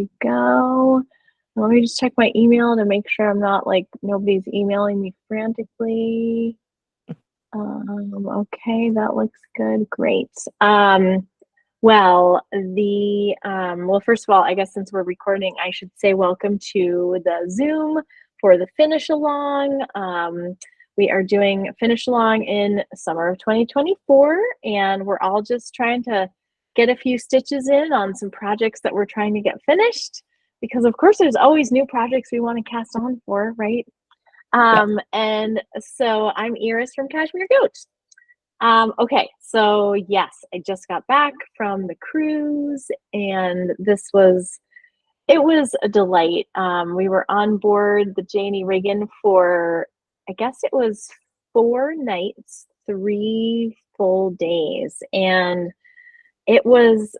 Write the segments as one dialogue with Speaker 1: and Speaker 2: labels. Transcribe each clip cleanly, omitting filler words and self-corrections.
Speaker 1: we go. Let me just check my email to make sure I'm not like nobody's emailing me frantically. Okay, that looks good. Great. Well, first of all, I guess since we're recording, I should say welcome to the Zoom for the finish along. We are doing finish along in summer of 2024, and we're all just trying to get a few stitches in on some projects that we're trying to get finished, because of course there's always new projects we want to cast on for, right? And so I'm Iris from Cashmere Goat. Okay, so yes, I just got back from the cruise, and it was a delight. We were on board the Janie Riggin for, I guess it was 4 nights, 3 full days, and it was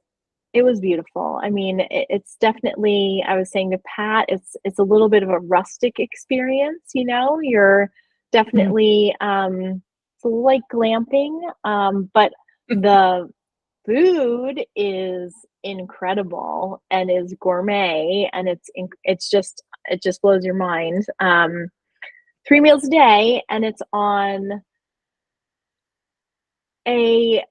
Speaker 1: beautiful. I mean, it's definitely, I was saying to Pat, it's a little bit of a rustic experience, you know. You're definitely it's like glamping, but the food is incredible and is gourmet, and it just blows your mind. 3 meals a day, and it's on a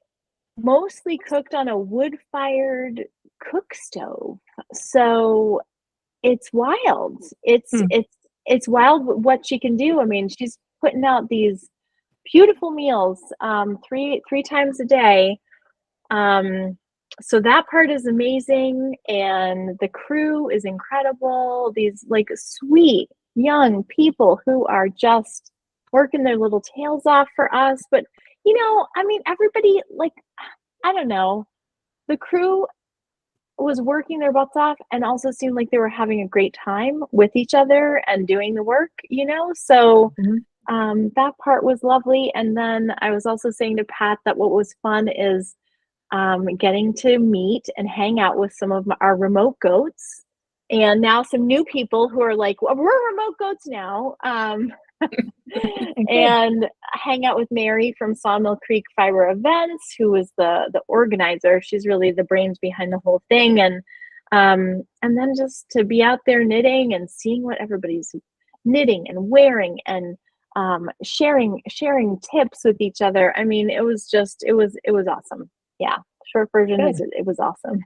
Speaker 1: mostly cooked on a wood-fired cook stove. So it's wild. It's wild what she can do. I mean, she's putting out these beautiful meals three times a day. So that part is amazing, and the crew is incredible. These like sweet young people who are just working their little tails off for us. But you know, I mean, everybody, like, I don't know, the crew was working their butts off and also seemed like they were having a great time with each other and doing the work, you know? So that part was lovely. And then I was also saying to Pat that what was fun is getting to meet and hang out with some of our remote goats, and now some new people who are like, well, we're remote goats now. And hang out with Mary from Sawmill Creek Fiber Events, who is the organizer. She's really the brains behind the whole thing. And then just to be out there knitting and seeing what everybody's knitting and wearing, and sharing tips with each other. I mean, it was awesome. Yeah. Short version is it was awesome.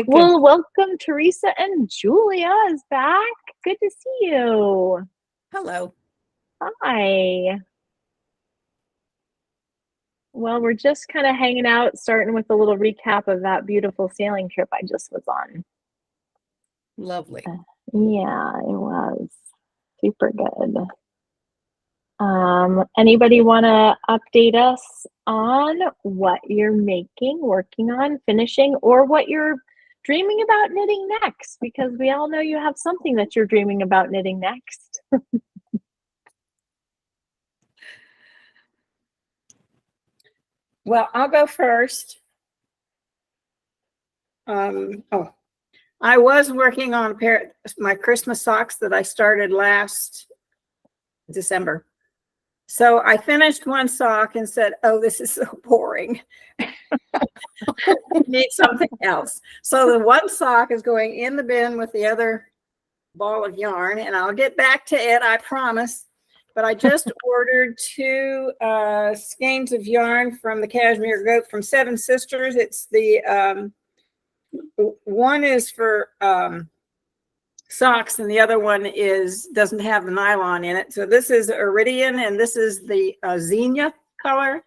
Speaker 1: Well, welcome. Teresa and Julia is back. Good to see you.
Speaker 2: Hello.
Speaker 1: Hi. Well, we're just kind of hanging out, starting with a little recap of that beautiful sailing trip I just was on.
Speaker 2: Lovely.
Speaker 1: Yeah, it was super good. Anybody want to update us on what you're making, working on, finishing, or what you're dreaming about knitting next? Because we all know you have something that you're dreaming about knitting next.
Speaker 2: Well, I'll go first. I was working on a pair of my Christmas socks that I started last December. So I finished one sock and said, oh, this is so boring. I need something else. So the one sock is going in the bin with the other ball of yarn, and I'll get back to it, I promise. But I just ordered 2 skeins of yarn from the Cashmere Goat from Seven Sisters. It's the one is for socks, and the other one doesn't have the nylon in it. So this is Iridian, and this is the Xenia color.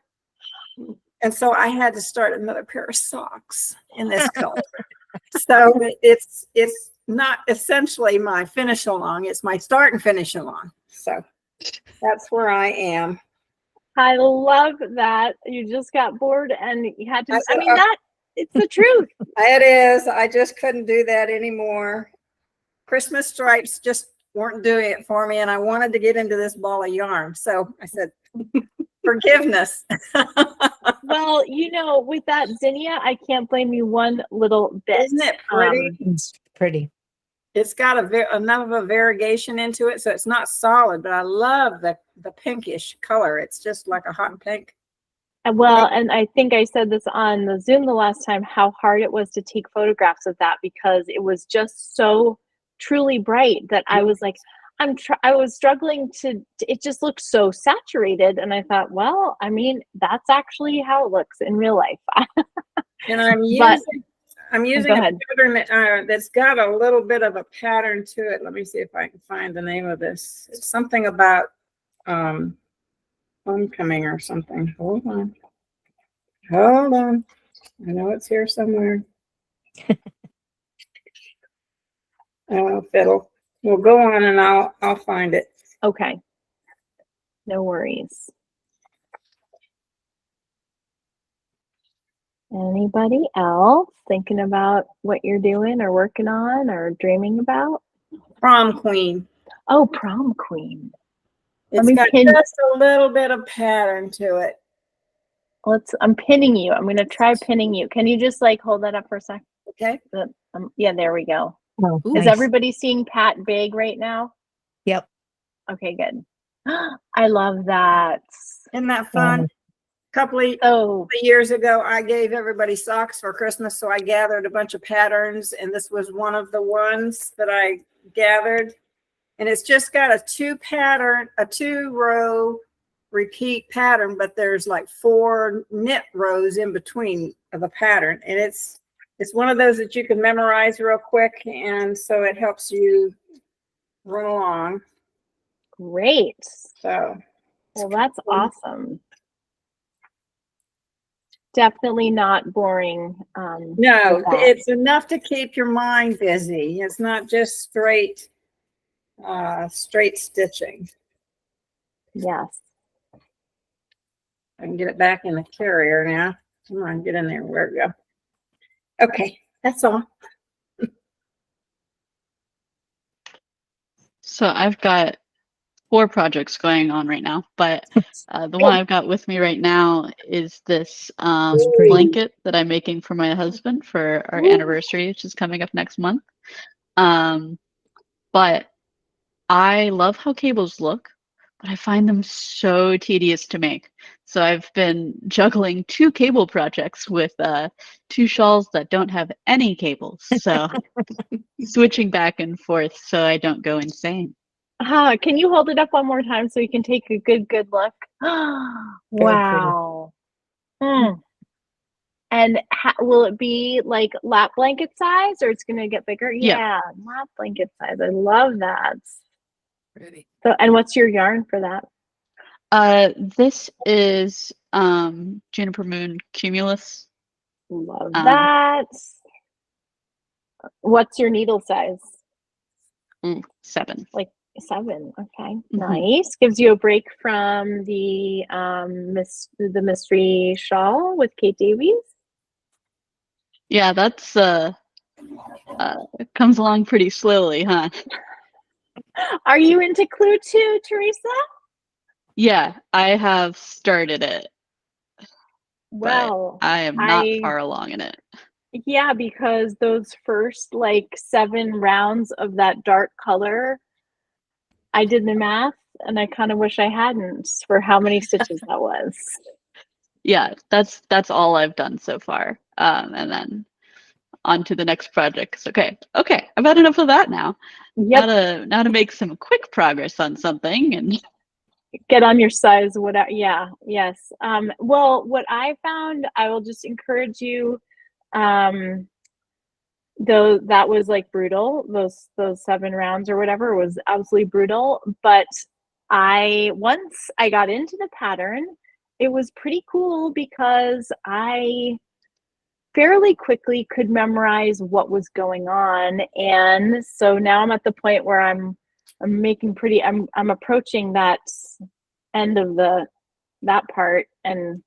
Speaker 2: And so I had to start another pair of socks in this color. So it's not essentially my finish along; it's my start and finish along. So that's where I am.
Speaker 1: I love that you just got bored and you had to. I mean, it's the truth.
Speaker 2: It is. I just couldn't do that anymore. Christmas stripes just weren't doing it for me, and I wanted to get into this ball of yarn. So I said, forgiveness.
Speaker 1: Well, you know, with that Zinnia, I can't blame you one little bit.
Speaker 2: Isn't it pretty?
Speaker 3: It's pretty.
Speaker 2: It's got enough of a variegation into it, so it's not solid, but I love the pinkish color. It's just like a hot pink.
Speaker 1: Well, and I think I said this on the Zoom the last time, how hard it was to take photographs of that because it was just so truly bright that I was like, I was struggling it just looked so saturated. And I thought, well, I mean, that's actually how it looks in real life.
Speaker 2: And I'm using
Speaker 1: go
Speaker 2: a
Speaker 1: ahead.
Speaker 2: pattern that's got a little bit of a pattern to it. Let me see if I can find the name of this. It's something about homecoming or something. Hold on. I know it's here somewhere. Oh, fiddle. We'll go on and I'll find it.
Speaker 1: Okay. No worries. Anybody else thinking about what you're doing or working on or dreaming about?
Speaker 2: Prom Queen.
Speaker 1: Oh, Prom Queen.
Speaker 2: It's got just a little bit of pattern to it.
Speaker 1: I'm pinning you. I'm going to try pinning you. Can you just like hold that up for a sec?
Speaker 2: Okay.
Speaker 1: Yeah, there we go.
Speaker 3: Oh,
Speaker 1: Is
Speaker 3: nice.
Speaker 1: everybody seeing Pat big right now?
Speaker 3: Yep.
Speaker 1: Okay, good. I love that.
Speaker 2: Isn't that fun? A couple of years ago, I gave everybody socks for Christmas, so I gathered a bunch of patterns, and this was one of the ones that I gathered. And it's just got a 2-row repeat pattern, but there's like 4 knit rows in between of a pattern. And it's one of those that you can memorize real quick, and so it helps you run along.
Speaker 1: Great.
Speaker 2: So,
Speaker 1: well, that's awesome. Definitely not boring.
Speaker 2: No, it's enough to keep your mind busy. It's not just straight stitching.
Speaker 1: Yes.
Speaker 2: I can get it back in the carrier now. Come on, get in there. Where we go. Okay, that's all.
Speaker 4: So I've got 4 projects going on right now, but the one I've got with me right now is this blanket that I'm making for my husband for our anniversary, which is coming up next month. But I love how cables look, but I find them so tedious to make. So I've been juggling 2 cable projects with 2 shawls that don't have any cables. So switching back and forth so I don't go insane.
Speaker 1: Can you hold it up one more time so we can take a good look? Wow. And will it be like lap blanket size or it's going to get bigger? Yeah, lap blanket size. I love that.
Speaker 3: Ready.
Speaker 1: So, and what's your yarn for that?
Speaker 4: This is Juniper Moon Cumulus.
Speaker 1: Love that. What's your needle size?
Speaker 4: 7.
Speaker 1: Like 7. Okay, nice. Gives you a break from the mystery shawl with Kate Davies.
Speaker 4: Yeah, that's it comes along pretty slowly, huh?
Speaker 1: Are you into Clue too, Teresa?
Speaker 4: Yeah, I have started it.
Speaker 1: Well,
Speaker 4: but I am not far along in it.
Speaker 1: Yeah, because those first like 7 rounds of that dark color, I did the math and I kind of wish I hadn't for how many stitches that was.
Speaker 4: Yeah, that's all I've done so far. And then on to the next project. Okay, I've had enough of that now.
Speaker 1: Yep.
Speaker 4: Now to make some quick progress on something and
Speaker 1: get on your size, whatever. Yeah, yes. Well, what I found, I will just encourage you, though that was like brutal, those 7 rounds or whatever was absolutely brutal. But once I got into the pattern, it was pretty cool because I fairly quickly could memorize what was going on. And so now I'm at the point where I'm approaching that end of that part. And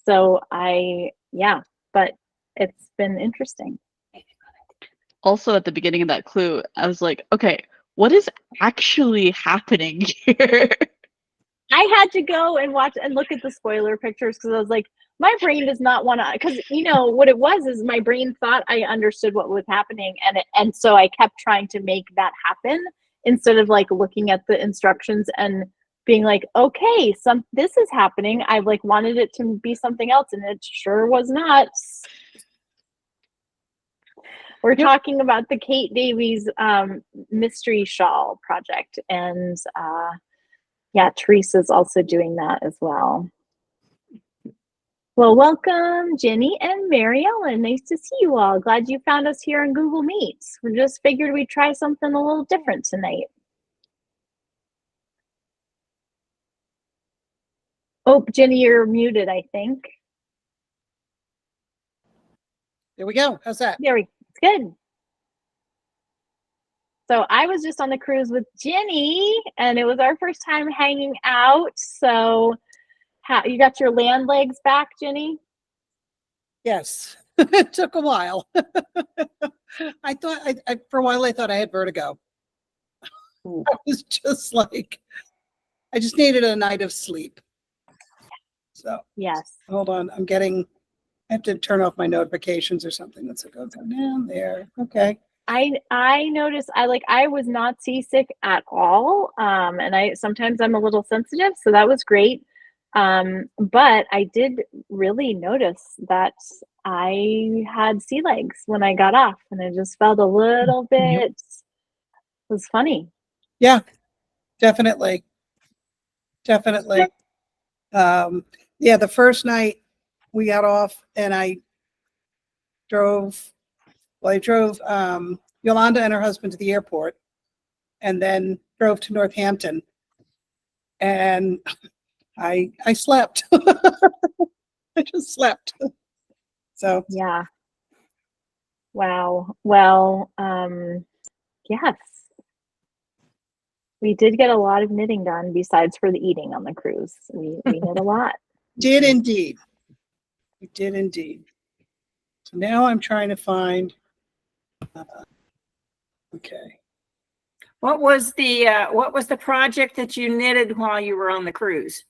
Speaker 1: so but it's been interesting.
Speaker 4: Also at the beginning of that clue, I was like, okay, what is actually happening here?
Speaker 1: I had to go and watch and look at the spoiler pictures because I was like, my brain does not want to, because you know what it was is my brain thought I understood what was happening, and so I kept trying to make that happen instead of like looking at the instructions and being like, okay, this is happening. I like wanted it to be something else, and it sure was not. We're talking about the Kate Davies mystery shawl project, and yeah, Teresa's also doing that as well. Well, welcome, Ginny and Mary Ellen. Nice to see you all. Glad you found us here on Google Meets. We just figured we'd try something a little different tonight. Oh, Ginny, you're muted, I think.
Speaker 5: There we go. How's that?
Speaker 1: It's good. So I was just on the cruise with Ginny, and it was our first time hanging out. So you got your land legs back, Ginny?
Speaker 5: Yes. It took a while. I thought, for a while, I thought I had vertigo. I was just like, I just needed a night of sleep. So,
Speaker 1: yes.
Speaker 5: Hold on. I have to turn off my notifications or something. Let's go down there. Okay.
Speaker 1: I noticed I was not seasick at all. And sometimes I'm a little sensitive, so that was great. But I did really notice that I had sea legs when I got off, and I just felt a little bit, it was funny.
Speaker 5: Yeah, definitely. Definitely. Yeah, the first night we got off and I drove Yolanda and her husband to the airport and then drove to Northampton, and I slept. I just slept. So
Speaker 1: yeah. Wow. Well, yes. We did get a lot of knitting done besides for the eating on the cruise. We knit a lot.
Speaker 5: Did indeed. We did indeed. So now I'm trying to find. Okay.
Speaker 2: What was the project that you knitted while you were on the cruise?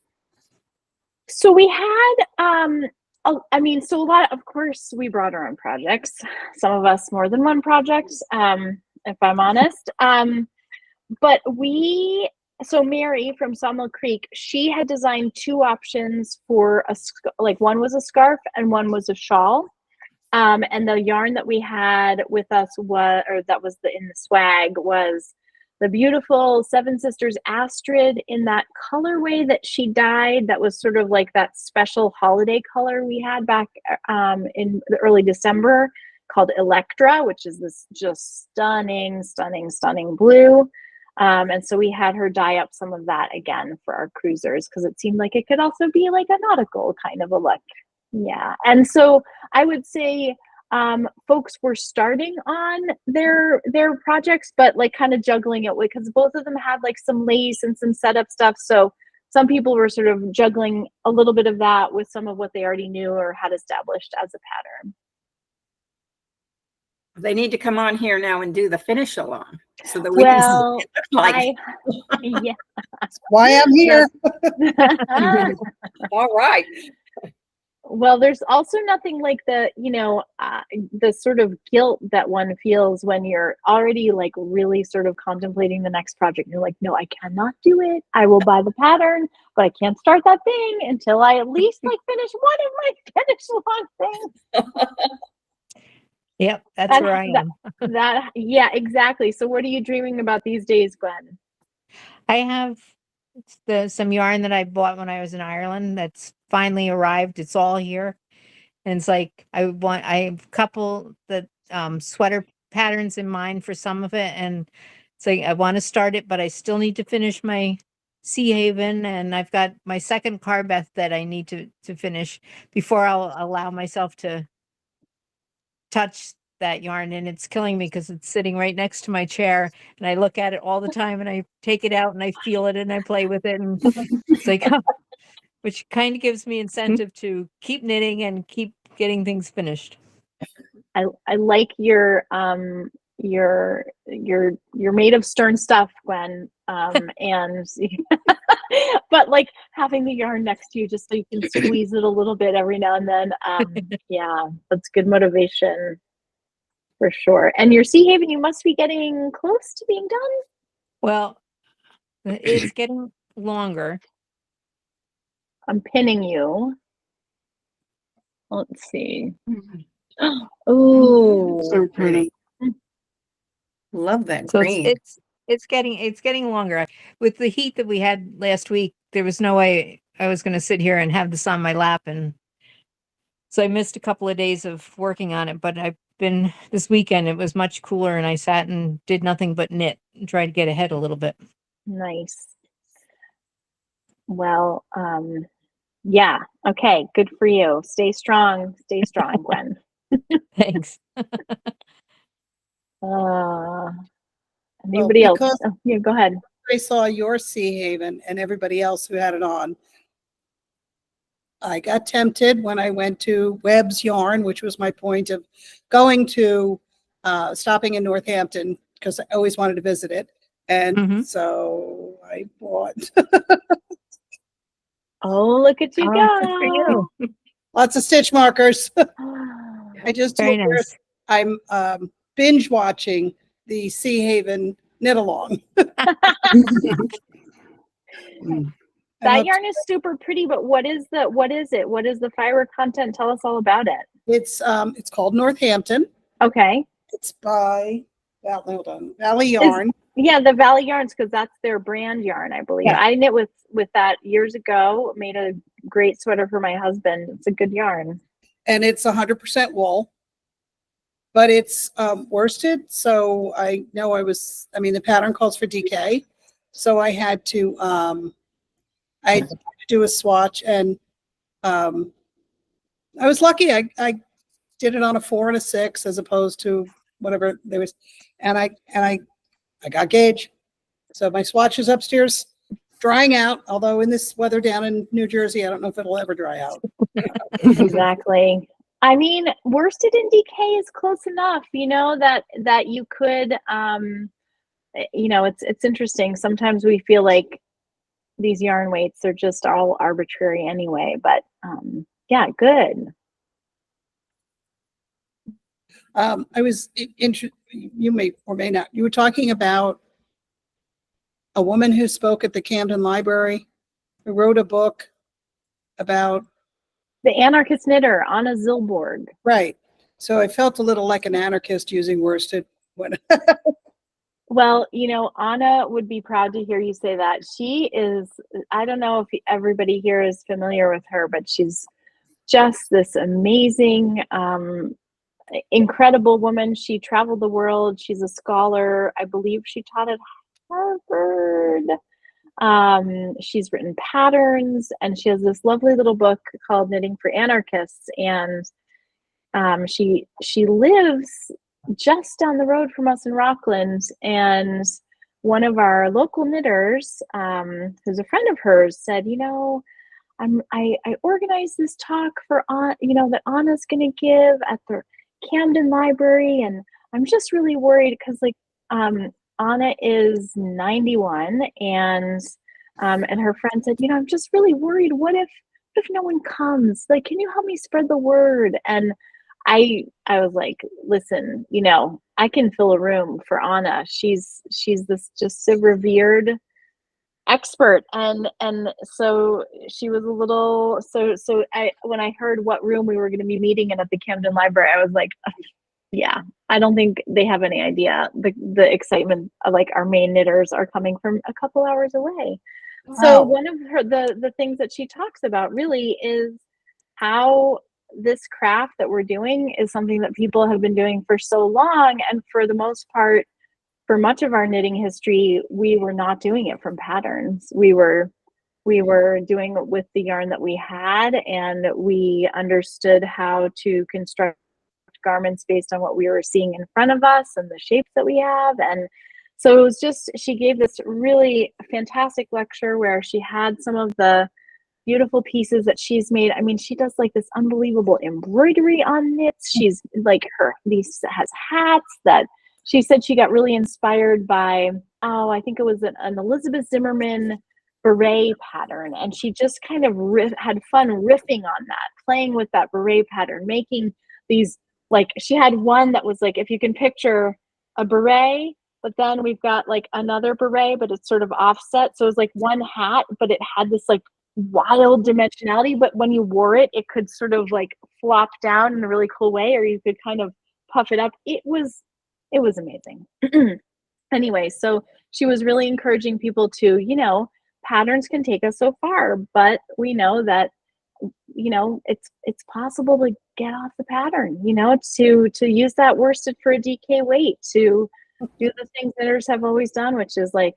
Speaker 1: So we had, so a lot, of course, we brought our own projects. Some of us more than one project, if I'm honest. But so Mary from Sawmill Creek, she had designed two options for one was a scarf and one was a shawl. And the yarn that we had with us in the swag was the beautiful Seven Sisters Astrid in that colorway that she dyed. That was sort of like that special holiday color we had back in the early December, called Electra, which is this just stunning, stunning, stunning blue. And so we had her dye up some of that again for our cruisers, because it seemed like it could also be like a nautical kind of a look. Yeah. And so I would say folks were starting on their projects, but like kind of juggling it, because both of them had like some lace and some setup stuff. So some people were sort of juggling a little bit of that with some of what they already knew or had established as a pattern.
Speaker 2: They need to come on here now and do the finish along so that we
Speaker 1: can
Speaker 2: see like.
Speaker 1: Yeah.
Speaker 5: That's why I'm here.
Speaker 2: All right.
Speaker 1: Well, there's also nothing like the sort of guilt that one feels when you're already like really sort of contemplating the next project. You're like, no, I cannot do it. I will buy the pattern, but I can't start that thing until I at least like finish one of my finish along things.
Speaker 3: Yep, that's where I am.
Speaker 1: Yeah, exactly. So what are you dreaming about these days, Gwen?
Speaker 3: I have some yarn that I bought when I was in Ireland that's finally arrived. It's all here. And it's like I have a couple that sweater patterns in mind for some of it. And it's like I want to start it, but I still need to finish my Sea Haven, and I've got my second Carbeth that I need to finish before I'll allow myself to touch that yarn. And it's killing me because it's sitting right next to my chair and I look at it all the time and I take it out and I feel it and I play with it, and it's like which kind of gives me incentive to keep knitting and keep getting things finished.
Speaker 1: I like your made of stern stuff, Gwen, and but like having the yarn next to you just so you can squeeze it a little bit every now and then. Yeah, that's good motivation for sure. And your Sea Haven, you must be getting close to being done.
Speaker 3: Well, it's getting longer.
Speaker 1: I'm pinning you. Let's see. Oh,
Speaker 6: So pretty. Love that
Speaker 3: So
Speaker 6: green.
Speaker 3: it's getting longer. With the heat that we had last week, there was no way I was going to sit here and have this on my lap, and so I missed a couple of days of working on it. But this weekend, it was much cooler, and I sat and did nothing but knit and try to get ahead a little bit.
Speaker 1: nice. Well, yeah. Okay. Good for you. Stay strong. Stay strong, Gwen.
Speaker 3: Thanks.
Speaker 1: Anybody else?
Speaker 5: because-
Speaker 1: Oh, yeah, go ahead.
Speaker 5: I saw your Sea Haven and everybody else who had it on. I got tempted when I went to Webb's Yarn, which was my point of going to, stopping in Northampton because I always wanted to visit it. And so I bought
Speaker 1: Oh, look at you
Speaker 3: Oh,
Speaker 1: go.
Speaker 3: good for you.
Speaker 5: lots of stitch markers. I just
Speaker 3: Very
Speaker 5: told her
Speaker 3: nice.
Speaker 5: I'm binge watching the Sea Haven knit along.
Speaker 1: That yarn is super pretty, but what is it? What is the fiber content? Tell us all about it.
Speaker 5: It's called Northampton.
Speaker 1: Okay.
Speaker 5: It's by Valley Yarn.
Speaker 1: Yeah, the Valley Yarns, because that's their brand yarn, I believe.
Speaker 5: Yeah.
Speaker 1: I knit with that years ago, made a great sweater for my husband. It's a good yarn.
Speaker 5: And it's 100% wool, but it's worsted. So I know the pattern calls for DK. So I had to do a swatch, and I was lucky. I did it on a 4 and a 6 as opposed to whatever there was. And I got gauge. So my swatch is upstairs drying out, although in this weather down in New Jersey, I don't know if it'll ever dry out.
Speaker 1: Exactly. I mean, worsted and DK is close enough, that you could, it's interesting. Sometimes we feel like these yarn weights are just all arbitrary anyway, but yeah, good.
Speaker 5: I was you may or may not. You were talking about a woman who spoke at the Camden Library, who wrote a book about
Speaker 1: The Anarchist Knitter, Anna Zilboorg.
Speaker 5: right. So I felt a little like an anarchist using worsted when
Speaker 1: Well, Anna would be proud to hear you say that. She is, I don't know if everybody here is familiar with her, but she's just this amazing, incredible woman. She traveled the world. She's a scholar. I believe she taught at Harvard. She's written patterns, and she has this lovely little book called Knitting for Anarchists. And she lives just down the road from us in Rockland. And one of our local knitters, who's a friend of hers, said, I organized this talk for that Anna's going to give at the Camden Library, and I'm just really worried because Anna is 91, and her friend said, I'm just really worried. What if no one comes? Like, can you help me spread the word? And I was like, listen, I can fill a room for Anna. She's this just so revered expert, and so she was a little when I heard what room we were going to be meeting in at the Camden Library, I was like, yeah, I don't think they have any idea the excitement of our main knitters are coming from a couple hours away. Wow. So one of the things that she talks about really is how this craft that we're doing is something that people have been doing for so long, and for the most part, for much of our knitting history, we were not doing it from patterns. We were doing it with the yarn that we had, and we understood how to construct garments based on what we were seeing in front of us and the shapes that we have. And so it was just, she gave this really fantastic lecture where she had some of the beautiful pieces that she's made. I mean, she does this unbelievable embroidery on knits. She's has hats that she said she got really inspired by, I think it was an Elizabeth Zimmerman beret pattern. And she just kind of had fun riffing on that, playing with that beret pattern, making these, she had one that was if you can picture a beret, but then we've got like another beret, but it's sort of offset. So it's like one hat, but it had this like wild dimensionality. But when you wore it, it could sort of like flop down in a really cool way, or you could kind of puff it up. It was amazing. Anyway, so she was really encouraging people to, you know, patterns can take us so far, but we know that, you know, it's possible to get off the pattern, you know, to use that worsted for a DK weight, to do the things knitters have always done, which is like,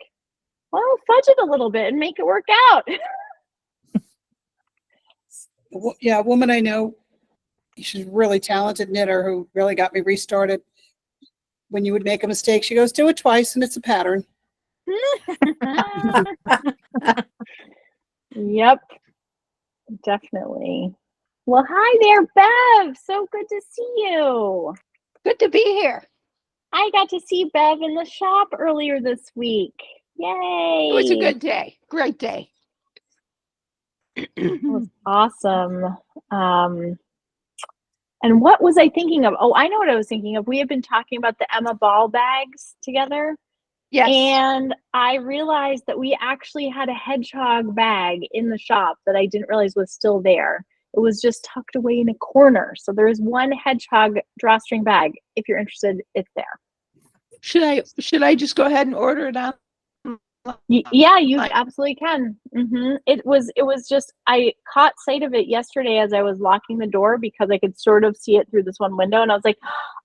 Speaker 1: well, fudge it a little bit and make it work out.
Speaker 5: Yeah, a woman I know, she's a really talented knitter who really got me restarted. When you would make a mistake, she goes, do it twice and it's a pattern.
Speaker 1: Yep, definitely. Well, hi there, Bev. So good to see you.
Speaker 7: Good to be here.
Speaker 1: I got to see Bev in the shop earlier this week. Yay.
Speaker 7: It was a good day. Great day.
Speaker 1: It was awesome. And what was I thinking of? Oh, I know what I was thinking of. We have been talking about the Emma Ball bags together.
Speaker 7: Yes.
Speaker 1: And I realized that we actually had a hedgehog bag in the shop that I didn't realize was still there. It was just tucked away in a corner. So there is one hedgehog drawstring bag. If you're interested, it's there.
Speaker 7: Should I just go ahead and order it on?
Speaker 1: Yeah, you absolutely can. It was just, I caught sight of it yesterday as I was locking the door because I could sort of see it through this one window, and I was like,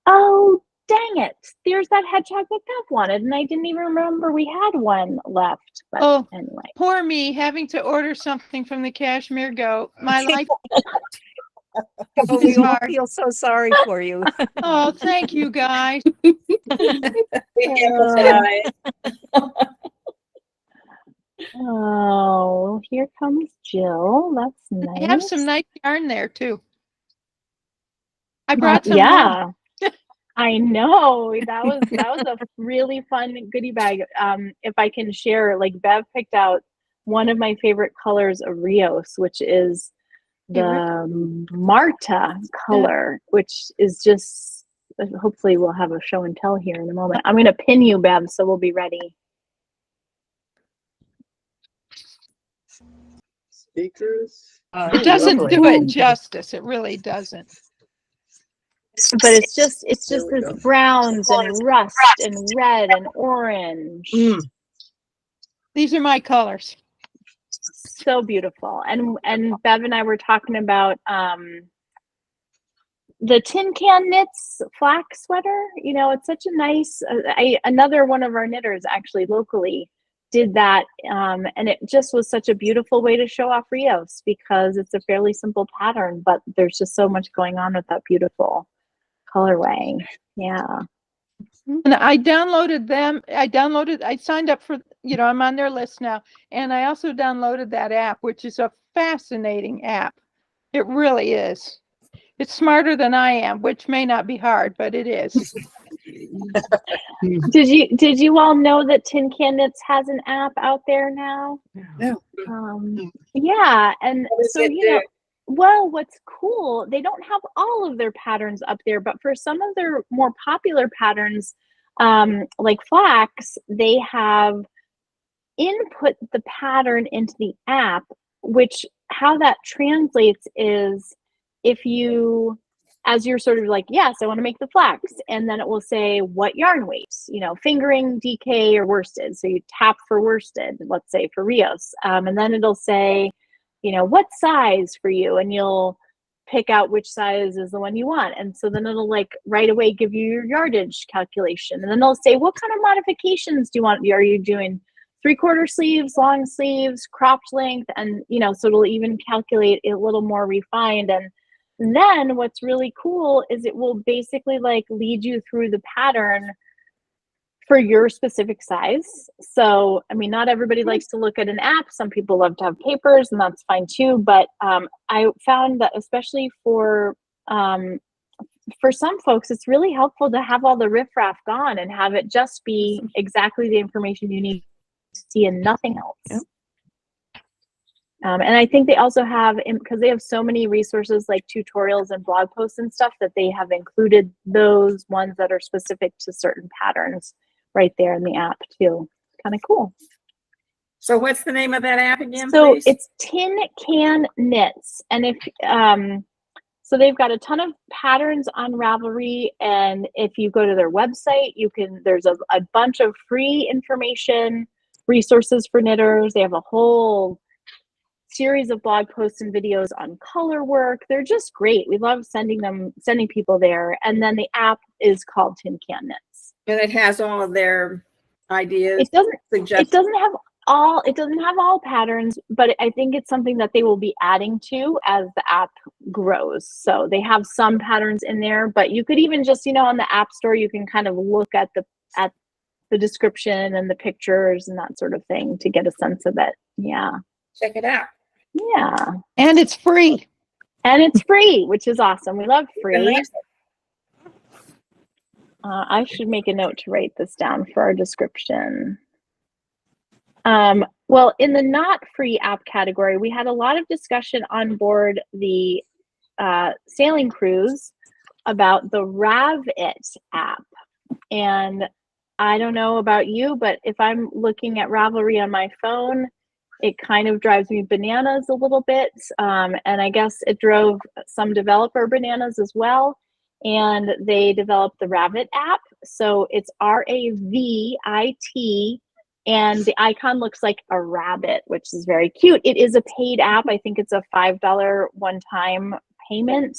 Speaker 1: oh, dang it. There's that hedgehog that Bev wanted, and I didn't even remember we had one left. But anyway.
Speaker 7: Poor me, having to order something from the Cashmere Goat. My life.
Speaker 3: We all feel so sorry for you.
Speaker 7: Oh, thank you, guys.
Speaker 1: Oh, here comes Jill. That's nice.
Speaker 7: I have some nice yarn there too. I brought some.
Speaker 1: Yeah. I know. That was a really fun goodie bag. If I can share, like Bev picked out one of my favorite colors of Rios, which is the Marta color, which is just, hopefully we'll have a show and tell here in a moment. I'm going to pin you, Bev, so we'll be ready.
Speaker 8: Speakers.
Speaker 7: It doesn't do it justice. It really doesn't.
Speaker 1: But it's just this browns and rust and red and orange.
Speaker 7: These are my colors.
Speaker 1: So beautiful. And Bev and I were talking about the Tin Can Knits flax sweater. You know, it's such a nice, another one of our knitters actually locally did that. And it just was such a beautiful way to show off Rios because it's a fairly simple pattern, but there's just so much going on with that beautiful colorway. Yeah.
Speaker 7: And I downloaded them. I signed up for, you know, I'm on their list now. And I also downloaded that app, which is a fascinating app. It really is. It's smarter than I am, which may not be hard, but it is.
Speaker 1: Did you all know that Tin Can Knits has an app out there now?
Speaker 5: No.
Speaker 1: Yeah, and so you know, well, what's cool, they don't have all of their patterns up there, but for some of their more popular patterns, like flax, they have input the pattern into the app, which how that translates is if you, as you're sort of like, yes, I want to make the flax, and then it will say what yarn weights, you know, fingering, DK, or worsted. So you tap for worsted, let's say for Rios, and then it'll say, you know, what size for you, and you'll pick out which size is the one you want. And so then it'll like right away give you your yardage calculation, and then it'll say, what kind of modifications do you want? Are you doing 3/4 sleeves, long sleeves, cropped length? And, you know, so it'll even calculate it a little more refined. And then what's really cool is it will basically like lead you through the pattern for your specific size. So, I mean, not everybody likes to look at an app. Some people love to have papers, and that's fine too. But I found that especially for some folks, it's really helpful to have all the riffraff gone and have it just be exactly the information you need to see and nothing else. Yep. And I think they also have, because they have so many resources like tutorials and blog posts and stuff, that they have included those ones that are specific to certain patterns right there in the app too. Kind of cool.
Speaker 2: So what's the name of that app again,
Speaker 1: So
Speaker 2: please?
Speaker 1: it's Tin Can Knits, and if so they've got a ton of patterns on Ravelry, and if you go to their website, there's a bunch of free information, resources for knitters. They have a whole series of blog posts and videos on color work. They're just great. We love sending people there. And then the app is called Tin Can Knits.
Speaker 2: And it has all of their ideas.
Speaker 1: It doesn't have all patterns, but I think it's something that they will be adding to as the app grows. So they have some patterns in there, but you could even just, on the App Store, you can kind of look at the description and the pictures and that sort of thing to get a sense of it. Yeah.
Speaker 2: Check it out.
Speaker 1: Yeah.
Speaker 7: And it's free.
Speaker 1: And it's free, which is awesome. We love free. I should make a note to write this down for our description. Well, in the not free app category, we had a lot of discussion on board the sailing cruise about the Ravit app. And I don't know about you, but if I'm looking at Ravelry on my phone, it kind of drives me bananas a little bit. And I guess it drove some developer bananas as well. And they developed the Ravit app. So it's Ravit, and the icon looks like a rabbit, which is very cute. It is a paid app. I think it's a $5 one-time payment.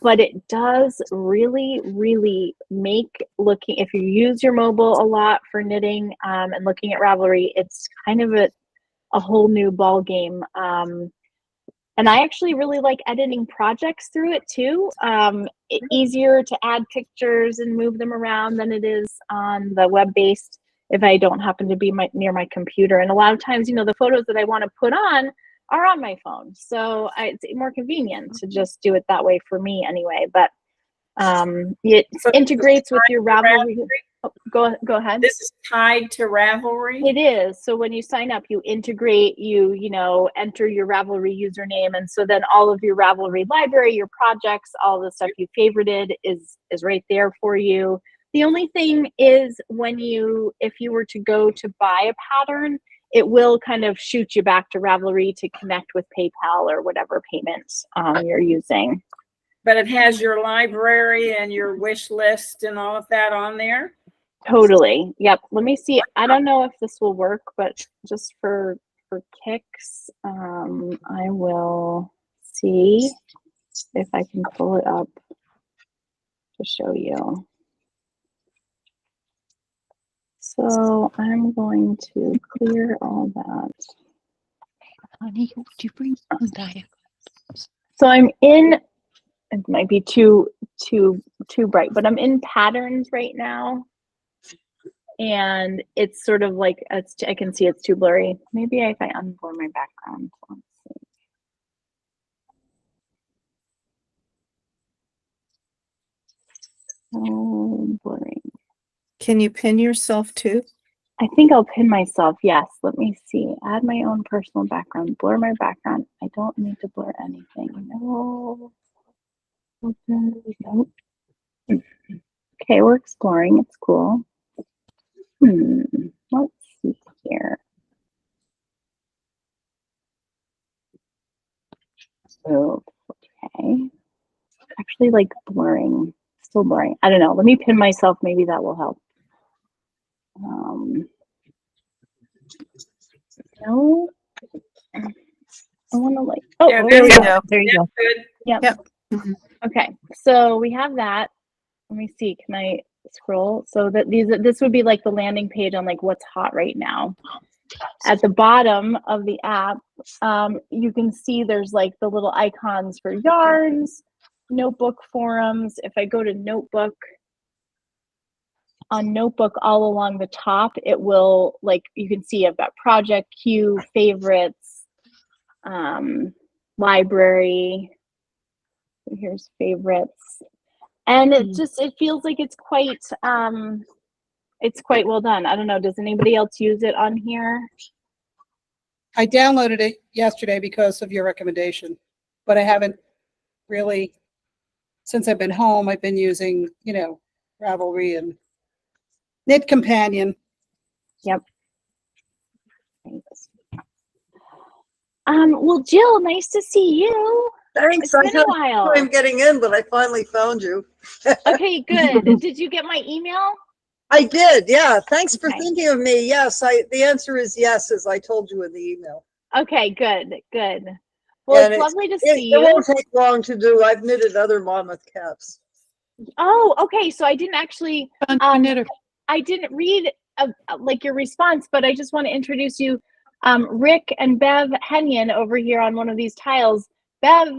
Speaker 1: But it does really, really make looking, if you use your mobile a lot for knitting and looking at Ravelry, it's kind of a whole new ball game. And I actually really like editing projects through it too. Easier to add pictures and move them around than it is on the web-based if I don't happen to be near my computer. And a lot of times, the photos that I want to put on are on my phone. So it's more convenient to just do it that way for me anyway. But it integrates with your Ravelry. Oh, go ahead.
Speaker 2: This is tied to Ravelry?
Speaker 1: It is. So when you sign up, you integrate, you enter your Ravelry username. And so then all of your Ravelry library, your projects, all the stuff you favorited is right there for you. The only thing is if you were to go to buy a pattern, it will kind of shoot you back to Ravelry to connect with PayPal or whatever payments you're using.
Speaker 2: But it has your library and your wish list and all of that on there?
Speaker 1: Totally. Yep. Let me see. I don't know if this will work, but just for kicks, I will see if I can pull it up to show you. So I'm going to clear all that.
Speaker 3: Honey, would you bring some diet?
Speaker 1: So I'm in, it might be too bright, but I'm in patterns right now. And it's sort of like, I can see it's too blurry. Maybe if I unblur my background. Let's see. So blurry.
Speaker 6: Can you pin yourself too?
Speaker 1: I think I'll pin myself. Yes. Let me see. Add my own personal background. Blur my background. I don't need to blur anything. No. Nope. Okay, we're exploring. It's cool. Let's see here. Oh, okay. Actually, like blurring. Still blurring. I don't know. Let me pin myself. Maybe that will help. No. I want to like. Oh,
Speaker 2: Yeah,
Speaker 1: there we go.
Speaker 6: There you go.
Speaker 2: Good.
Speaker 1: Yep. Okay. So we have that. Let me see. Can I scroll? So that this would be like the landing page on like what's hot right now. At the bottom of the app, you can see there's like the little icons for yarns, notebook forums. If I go to notebook, on notebook all along the top, it will, like, you can see I've got project queue, favorites, library. Here's favorites. And it feels like it's quite well done. I don't know. Does anybody else use it on here?
Speaker 5: I downloaded it yesterday because of your recommendation, but I haven't really, since I've been home, I've been using, Ravelry and Knit companion.
Speaker 1: Yep. Thanks. Well, Jill, nice to see you.
Speaker 9: Thanks.
Speaker 1: It's
Speaker 9: I
Speaker 1: been a
Speaker 9: had
Speaker 1: while.
Speaker 9: time getting in, but I finally found you.
Speaker 1: Okay, good. Did you get my email?
Speaker 9: I did. Yeah. Thanks for
Speaker 1: Okay.
Speaker 9: thinking of me. Yes. The answer is yes, as I told you in the email.
Speaker 1: Okay, good, good. Well,
Speaker 9: And
Speaker 1: it's lovely to
Speaker 9: it
Speaker 1: see you.
Speaker 9: won't take long to do. I've knitted other mammoth caps.
Speaker 1: Oh, okay. So I didn't actually,
Speaker 7: Knitter.
Speaker 1: I didn't read like your response, but I just want to introduce you, Rick and Bev Henyon over here on one of these tiles. Bev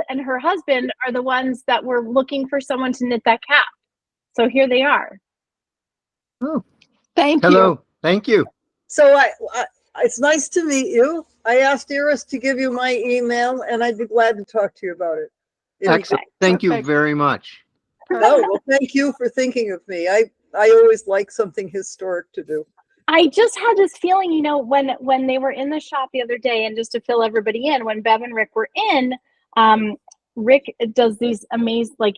Speaker 1: and her husband are the ones that were looking for someone to knit that cap. So here they are.
Speaker 8: Oh,
Speaker 7: Thank
Speaker 8: hello.
Speaker 7: you.
Speaker 8: Thank you.
Speaker 9: So it's nice to meet you. I asked Iris to give you my email, and I'd be glad to talk to you about it.
Speaker 8: Excellent. Thank you
Speaker 7: Perfect.
Speaker 8: very much.
Speaker 9: No, well, thank you for thinking of me. I always like something historic to do.
Speaker 1: I just had this feeling, you know, when they were in the shop the other day, and just to fill everybody in, when Bev and Rick were in, Rick does these amazing, like,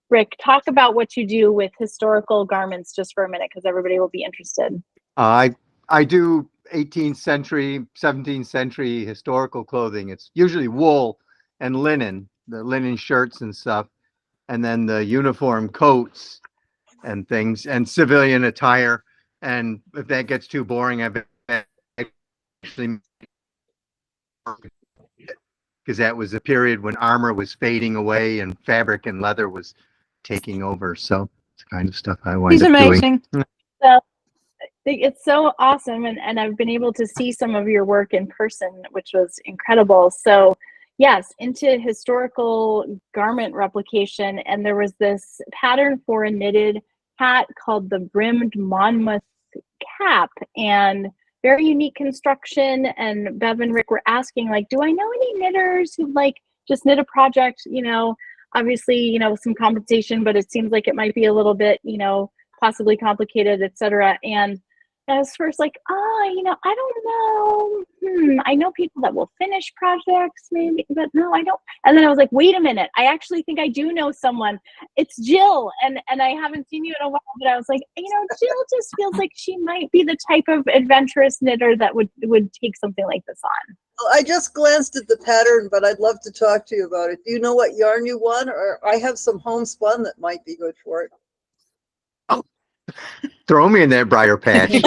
Speaker 1: Rick, talk about what you do with historical garments just for a minute, because everybody will be interested.
Speaker 8: I do 18th century, 17th century historical clothing. It's usually wool and linen, the linen shirts and stuff, and then the uniform coats and things, and civilian attire. And if that gets too boring, I've actually, because that was a period when armor was fading away and fabric and leather was taking over. So it's the kind of stuff I wind
Speaker 7: He's
Speaker 8: up doing.
Speaker 7: amazing.
Speaker 1: So it's so awesome, and I've been able to see some of your work in person, which was incredible. So yes, into historical garment replication, and there was this pattern for a knitted hat called the brimmed Monmouth cap, and very unique construction. And Bev and Rick were asking, like, do I know any knitters who like just knit a project, you know, obviously, you know, some compensation, but it seems like it might be a little bit, you know, possibly complicated, etc. And I was first like, you know, I don't know. I know people that will finish projects, maybe, but no, I don't. And then I was like, wait a minute. I actually think I do know someone. It's Jill, and I haven't seen you in a while, but I was like, you know, Jill just feels like she might be the type of adventurous knitter that would take something like this on.
Speaker 9: Well, I just glanced at the pattern, but I'd love to talk to you about it. Do you know what yarn you want? Or I have some homespun that might be good for it.
Speaker 8: Throw me in that briar patch.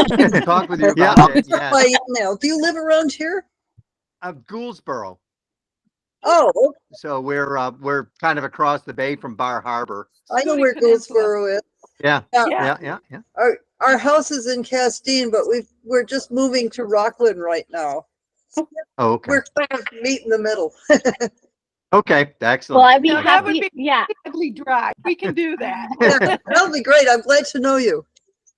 Speaker 8: Talk with you about it. Yeah.
Speaker 9: My email. Do you live around here?
Speaker 8: Gouldsboro.
Speaker 9: Oh,
Speaker 8: So we're kind of across the bay from Bar Harbor.
Speaker 9: I know where Gouldsboro is.
Speaker 8: Yeah.
Speaker 9: Yeah.
Speaker 8: Yeah.
Speaker 9: Our house is in Castine, but we're just moving to Rockland right now.
Speaker 8: Oh, okay.
Speaker 9: We're kind of meet in the middle.
Speaker 8: Okay. Excellent.
Speaker 1: Well, I'd be
Speaker 7: No, that would
Speaker 1: happy.
Speaker 7: be-
Speaker 1: Yeah.
Speaker 7: Deadly dry. We can do that.
Speaker 9: Yeah, that'll be great. I'm glad to know you.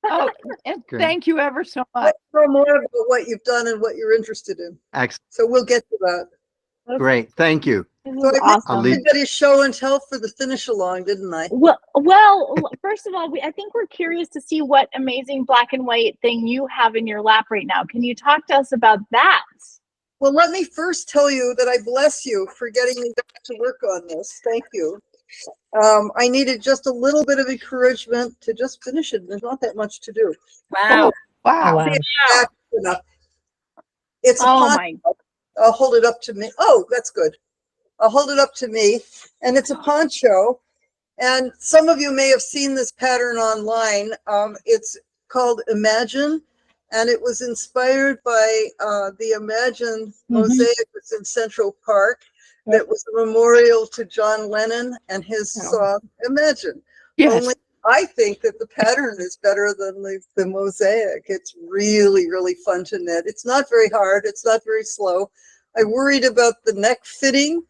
Speaker 7: Oh, and
Speaker 8: Good.
Speaker 7: thank you ever so much.
Speaker 9: Let's know more about what you've done and what you're interested in.
Speaker 8: Excellent.
Speaker 9: So we'll get to that.
Speaker 8: Great. Thank you.
Speaker 1: This
Speaker 9: So
Speaker 1: is
Speaker 9: I
Speaker 1: awesome.
Speaker 9: made everybody show and tell for the finish along, didn't I?
Speaker 1: Well, first of all, I think we're curious to see what amazing black and white thing you have in your lap right now. Can you talk to us about that?
Speaker 9: Well, let me first tell you that I bless you for getting me back to work on this. Thank you. I needed just a little bit of encouragement to just finish it. There's not that much to do.
Speaker 2: Wow.
Speaker 7: Wow.
Speaker 9: Enough. It's a
Speaker 1: Oh
Speaker 9: poncho.
Speaker 1: my!
Speaker 9: I'll hold it up to me. Oh, that's good. I'll hold it up to me. And it's a poncho. And some of you may have seen this pattern online. It's called Imagine. And it was inspired by the Imagine mosaic that's in Central Park. That was a memorial to John Lennon and his song Imagine.
Speaker 7: Yes.
Speaker 9: Only I think that the pattern is better than the mosaic. It's really, really fun to knit. It's not very hard. It's not very slow. I worried about the neck fitting,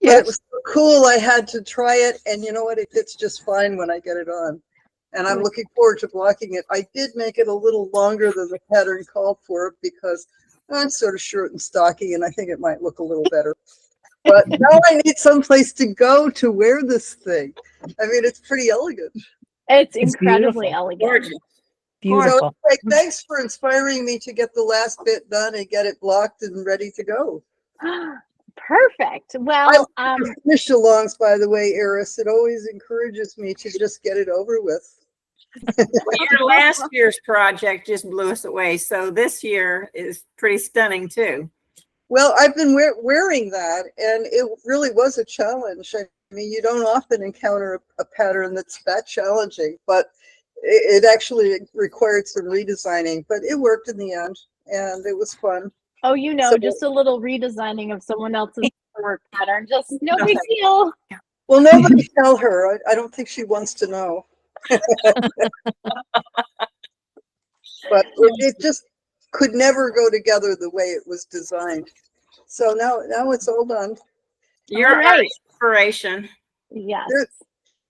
Speaker 9: but it was so cool. I had to try it. And you know what? It fits just fine when I get it on. And I'm looking forward to blocking it. I did make it a little longer than the pattern called for because I'm sort of short and stocky, and I think it might look a little better. But now I need someplace to go to wear this thing. I mean, it's pretty elegant.
Speaker 1: It's incredibly elegant.
Speaker 2: Gorgeous.
Speaker 9: So anyway, thanks for inspiring me to get the last bit done and get it blocked and ready to go.
Speaker 1: Perfect. Well,
Speaker 9: Finish alongs, by the way, Iris. It always encourages me to just get it over with.
Speaker 2: Well, your last year's project just blew us away. So this year is pretty stunning too.
Speaker 9: Well, I've been wearing that, and it really was a challenge. I mean, you don't often encounter a pattern that's that challenging, but it actually required some redesigning, but it worked in the end, and it was fun.
Speaker 1: Oh, you know,
Speaker 9: So-
Speaker 1: just a little redesigning of someone else's work pattern. Just no big deal.
Speaker 9: Well, nobody tell her. I don't think she wants to know. But it just could never go together the way it was designed. So now it's all done.
Speaker 2: Your
Speaker 1: All right.
Speaker 2: inspiration.
Speaker 1: Yes.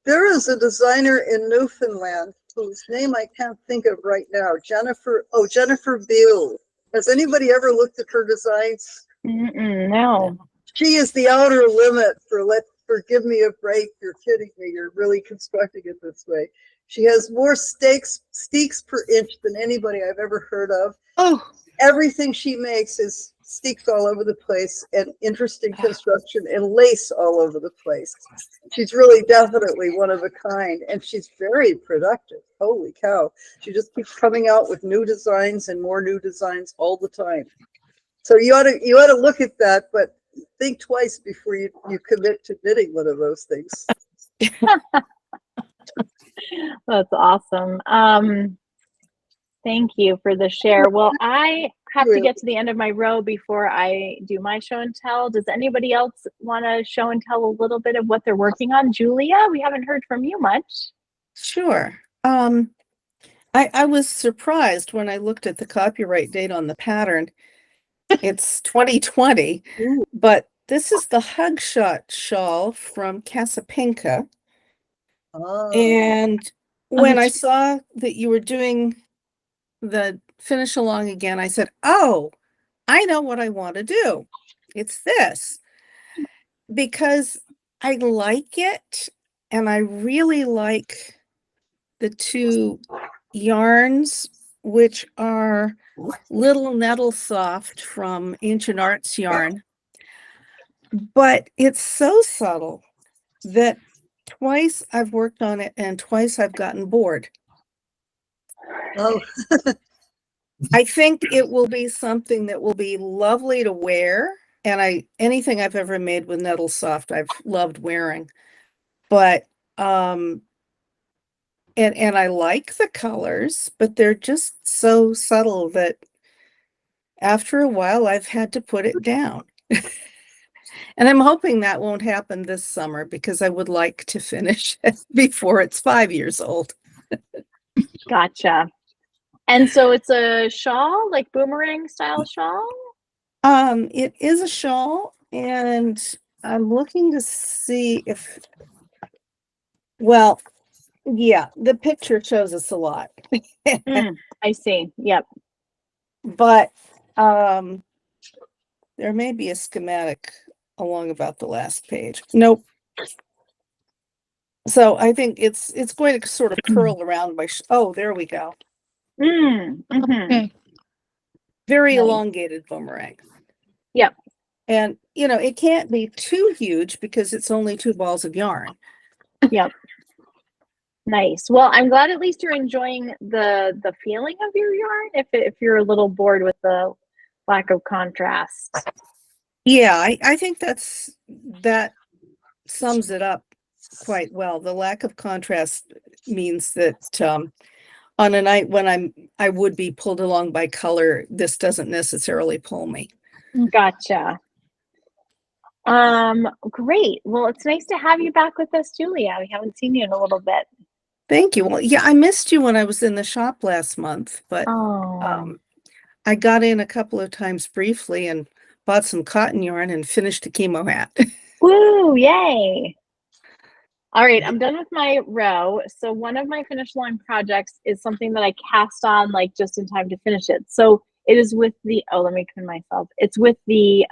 Speaker 9: There is a designer in Newfoundland whose name I can't think of right now. Jennifer Beale. Has anybody ever looked at her designs?
Speaker 1: No.
Speaker 9: She is the outer limit for give me a break. You're kidding me. You're really constructing it this way. She has more steaks per inch than anybody I've ever heard of.
Speaker 7: Oh,
Speaker 9: Everything she makes is steaks all over the place and interesting construction and lace all over the place. She's really definitely one of a kind, and she's very productive. Holy cow. She just keeps coming out with new designs and more new designs all the time. So you ought to look at that, but think twice before you commit to knitting one of those things.
Speaker 1: That's awesome. Thank you for the share. Well, I have to get to the end of my row before I do my show and tell. Does anybody else want to show and tell a little bit of what they're working on? Julia, we haven't heard from you much.
Speaker 6: Sure. I was surprised when I looked at the copyright date on the pattern. It's 2020, but this is the Hugshot shawl from Casapinka.
Speaker 9: Oh.
Speaker 6: And when I saw that you were doing the finish along again, I said, oh, I know what I want to do. It's this. Because I like it, and I really like the two yarns, which are Little Nettle Soft from Ancient Arts Yarn. But it's so subtle that twice I've worked on it and twice I've gotten bored.
Speaker 9: Oh.
Speaker 6: I think it will be something that will be lovely to wear. And anything I've ever made with Nettle Soft, I've loved wearing. But and I like the colors, but they're just so subtle that after a while I've had to put it down. And I'm hoping that won't happen this summer because I would like to finish it before it's 5 years old.
Speaker 1: Gotcha. And so it's a shawl, like boomerang style shawl?
Speaker 6: It is a shawl, and I'm looking to see if, well, yeah, the picture shows us a lot.
Speaker 1: I see. Yep.
Speaker 6: But there may be a schematic along about the last page. Nope. So I think it's going to sort of curl around my, oh, there we go.
Speaker 7: okay.
Speaker 6: Very
Speaker 1: Nice.
Speaker 6: elongated boomerang.
Speaker 1: Yep.
Speaker 6: And, it can't be too huge because it's only 2 balls of yarn.
Speaker 1: Yep. Nice. Well, I'm glad at least you're enjoying the feeling of your yarn if you're a little bored with the lack of contrast.
Speaker 6: Yeah, I think that sums it up quite well. The lack of contrast means that on a night when I would be pulled along by color, this doesn't necessarily pull me.
Speaker 1: Gotcha. Great. Well, it's nice to have you back with us, Julia. We haven't seen you in a little bit.
Speaker 6: Thank you. Well, yeah, I missed you when I was in the shop last month, but I got in a couple of times briefly and bought some cotton yarn and finished a chemo hat.
Speaker 1: Woo, yay. All right, I'm done with my row. So one of my finish line projects is something that I cast on like just in time to finish it. So it is with the, let me pin myself. It's with the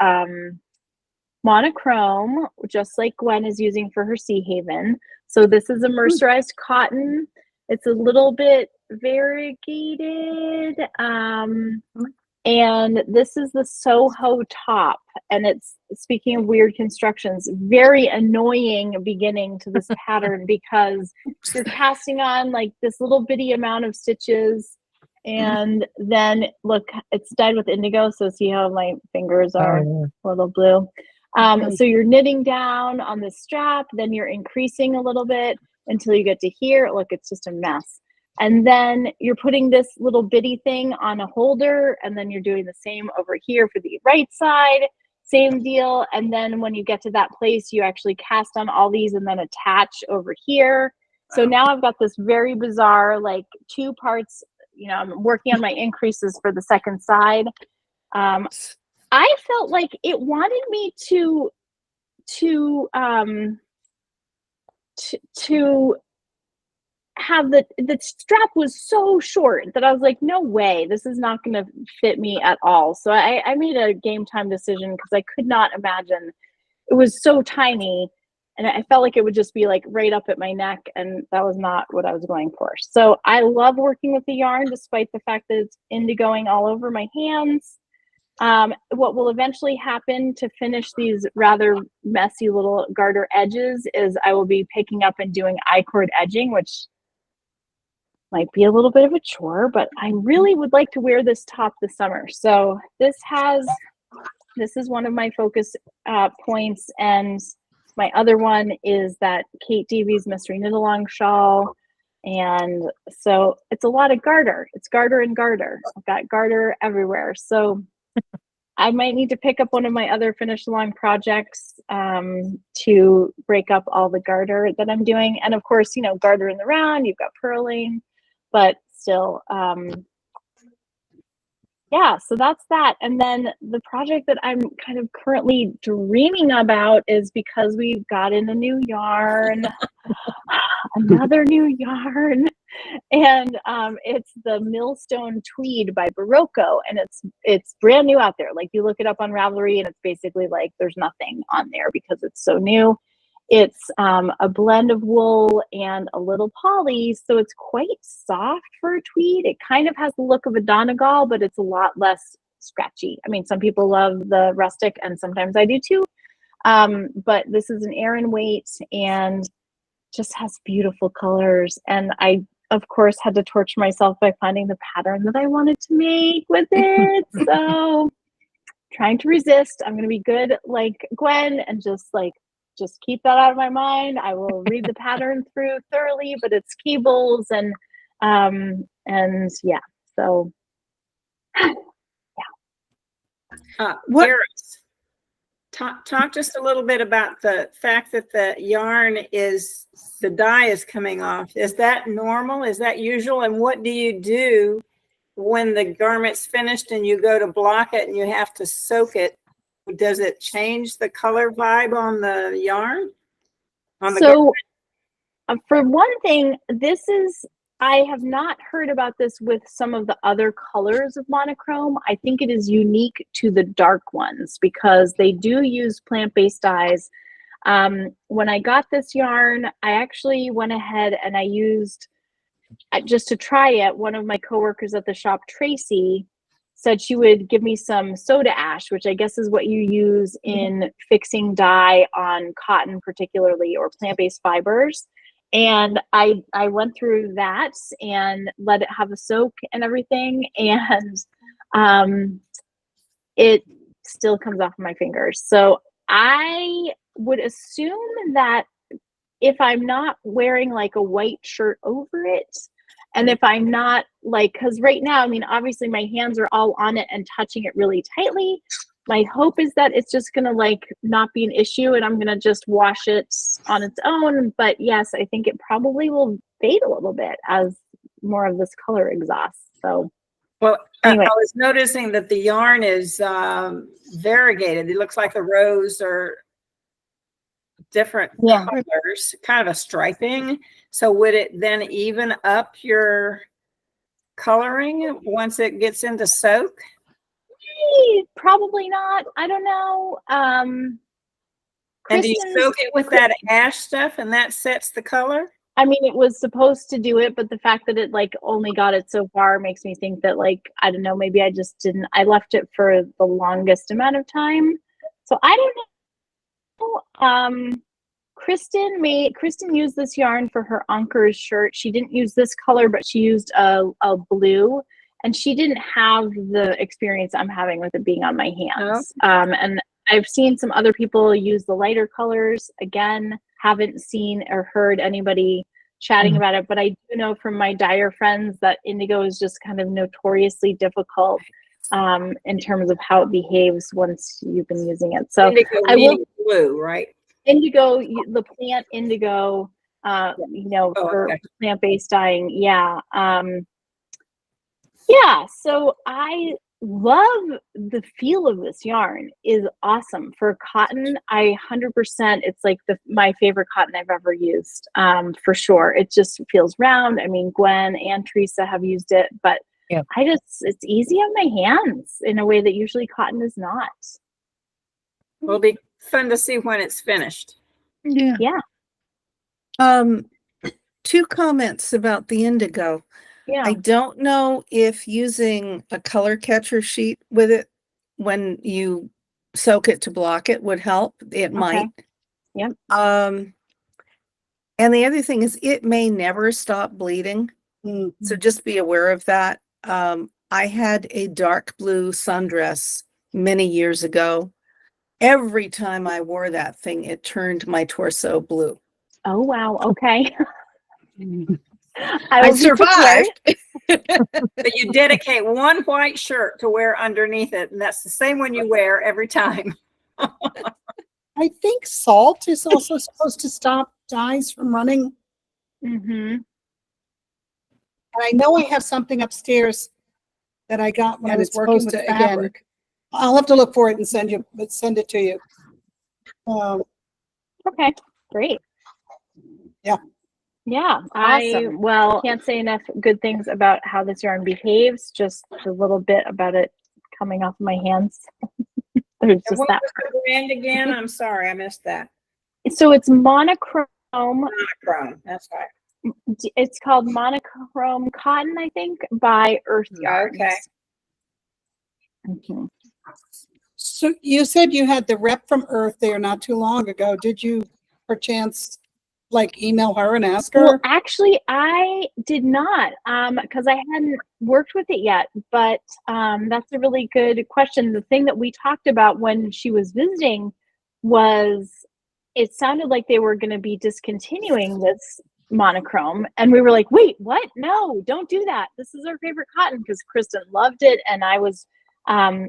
Speaker 1: monochrome, just like Gwen is using for her Sea Haven. So this is a mercerized cotton. It's a little bit variegated. And this is the Soho top. And it's, speaking of weird constructions, very annoying beginning to this pattern because you're casting on like this little bitty amount of stitches. And then look, it's dyed with indigo. So see how my fingers are a little blue. So you're knitting down on the strap, then you're increasing a little bit until you get to here. Look, it's just a mess. And then you're putting this little bitty thing on a holder, and then you're doing the same over here for the right side, same deal. And then when you get to that place, you actually cast on all these and then attach over here. So now I've got this very bizarre, like 2 parts, you know, I'm working on my increases for the second side. I felt like it wanted me to have the strap was so short that I was like, no way, this is not going to fit me at all. So I made a game time decision because I could not imagine. It was so tiny and I felt like it would just be like right up at my neck, and that was not what I was going for. So I love working with the yarn despite the fact that it's indigoing all over my hands. What will eventually happen to finish these rather messy little garter edges is I will be picking up and doing I-cord edging, which might be a little bit of a chore, but I really would like to wear this top this summer. So this is one of my focus points, and my other one is that Kate Deavy's Mystery Knit Along shawl. And so it's a lot of garter. It's garter and garter. I've got garter everywhere. So I might need to pick up one of my other finish along projects to break up all the garter that I'm doing. And of course, you know, garter in the round, you've got purling, but still, yeah, so that's that. And then the project that I'm kind of currently dreaming about is because we've gotten a new yarn, another new yarn. And it's the Millstone Tweed by Barocco, and it's brand new out there. Like, you look it up on Ravelry and it's basically like there's nothing on there because it's so new. It's a blend of wool and a little poly, so it's quite soft for a tweed. It kind of has the look of a Donegal, but it's a lot less scratchy. I mean, some people love the rustic, and sometimes I do too. But this is an Aran weight and just has beautiful colors. And I, of course, had to torture myself by finding the pattern that I wanted to make with it. So trying to resist. I'm going to be good like Gwen and just keep that out of my mind. I will read the pattern through thoroughly, but it's cables and yeah. So yeah.
Speaker 2: Iris, talk just a little bit about the fact that the yarn the dye is coming off. Is that normal? Is that usual? And what do you do when the garment's finished and you go to block it and you have to soak it? Does it change the color vibe on the yarn?
Speaker 1: So for one thing, I have not heard about this with some of the other colors of monochrome. I think it is unique to the dark ones because they do use plant-based dyes. When I got this yarn, I actually went ahead and I used, just to try it, one of my coworkers at the shop, Tracy, said she would give me some soda ash, which I guess is what you use in fixing dye on cotton particularly, or plant-based fibers. And I went through that and let it have a soak and everything. And it still comes off of my fingers. So I would assume that if I'm not wearing like a white shirt over it, and if I'm not like, because right now, I mean, obviously my hands are all on it and touching it really tightly. My hope is that it's just going to like not be an issue and I'm going to just wash it on its own. But yes, I think it probably will fade a little bit as more of this color exhausts. So,
Speaker 2: well,
Speaker 1: anyway.
Speaker 2: I was noticing that the yarn is variegated. It looks like the rows are different colors, kind of a striping. So would it then even up your coloring once it gets into soak?
Speaker 1: Probably not. I don't know.
Speaker 2: And do you soak it with that ash stuff and that sets the color?
Speaker 1: I mean, it was supposed to do it, but the fact that it like only got it so far makes me think that like, I don't know, maybe I just didn't, I left it for the longest amount of time. So I don't know. Kristen used this yarn for her Anker's shirt. She didn't use this color, but she used a blue, and she didn't have the experience I'm having with it being on my hands. And I've seen some other people use the lighter colors. Again, haven't seen or heard anybody chatting about it, but I do know from my dyer friends that indigo is just kind of notoriously difficult in terms of how it behaves once you've been using it. So
Speaker 2: Indigo
Speaker 1: I will
Speaker 2: blue, right?
Speaker 1: indigo, the plant indigo, you know, for plant-based dyeing. Yeah. Yeah. So I love the feel of this yarn. Is awesome for cotton. 100%. It's like my favorite cotton I've ever used, for sure. It just feels round. I mean, Gwen and Teresa have used it, but
Speaker 6: yeah,
Speaker 1: it's easy on my hands in a way that usually cotton is not.
Speaker 2: It'll be fun to see when it's finished.
Speaker 6: yeah.
Speaker 1: Yeah.
Speaker 6: 2 comments about the indigo.
Speaker 1: Yeah.
Speaker 6: I don't know if using a color catcher sheet with it when you soak it to block it would help. It might.
Speaker 1: Yep.
Speaker 6: And the other thing is it may never stop bleeding. So just be aware of that. I had a dark blue sundress many years ago. Every time I wore that thing, it turned my torso blue.
Speaker 1: Oh, wow. Okay.
Speaker 6: I survived.
Speaker 2: But you dedicate one white shirt to wear underneath it, and that's the same one you wear every time.
Speaker 5: I think salt is also supposed to stop dyes from running.
Speaker 1: Mm-hmm.
Speaker 5: And I know I have something upstairs that I got when I was working with fabric. Again, I'll have to look for it and send it to you.
Speaker 1: Okay, great.
Speaker 5: Yeah.
Speaker 1: Yeah.
Speaker 6: Awesome.
Speaker 1: I can't say enough good things about how this yarn behaves, just a little bit about it coming off my hands. There's just
Speaker 2: what
Speaker 1: that.
Speaker 2: was the brand again? I'm sorry, I missed that.
Speaker 1: So it's monochrome.
Speaker 2: Monochrome, that's right.
Speaker 1: It's called monochrome cotton, I think, by Earth Yarns.
Speaker 2: Okay.
Speaker 1: Mm-hmm.
Speaker 5: So you said you had the rep from Earth there not too long ago. Did you perchance like email her and ask her?
Speaker 1: Well, actually, I did not, because I hadn't worked with it yet. But that's a really good question. The thing that we talked about when she was visiting was it sounded like they were going to be discontinuing this monochrome, and we were like, wait, what? No, don't do that. This is our favorite cotton, because Kristen loved it, and I was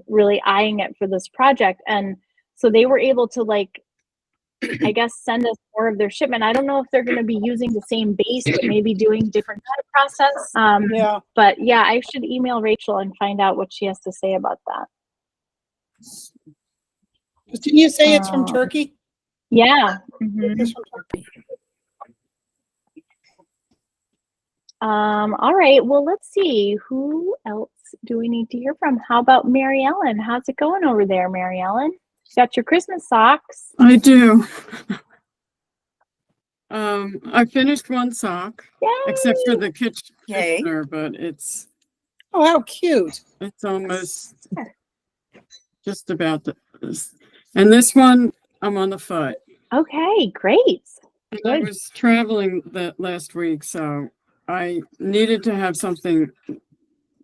Speaker 1: really eyeing it for this project. And so they were able to, like, I guess, send us more of their shipment. I don't know if they're going to be using the same base, but maybe doing different kind of process.
Speaker 5: Yeah.
Speaker 1: But yeah, I should email Rachel and find out what she has to say about that.
Speaker 5: Didn't you say it's from Turkey?
Speaker 1: Yeah. Mm-hmm.
Speaker 5: It's from Turkey.
Speaker 1: All right. Well, let's see. Who else do we need to hear from? How about Mary Ellen? How's it going over there, Mary Ellen? Got your Christmas socks?
Speaker 10: I do. I finished one sock.
Speaker 1: Yay!
Speaker 10: Except for the kitchen,
Speaker 6: Yay.
Speaker 10: but it's
Speaker 5: Oh, how cute.
Speaker 10: almost just about this. And this one, I'm on the foot.
Speaker 1: Okay, great.
Speaker 10: And I was traveling that last week, so I needed to have something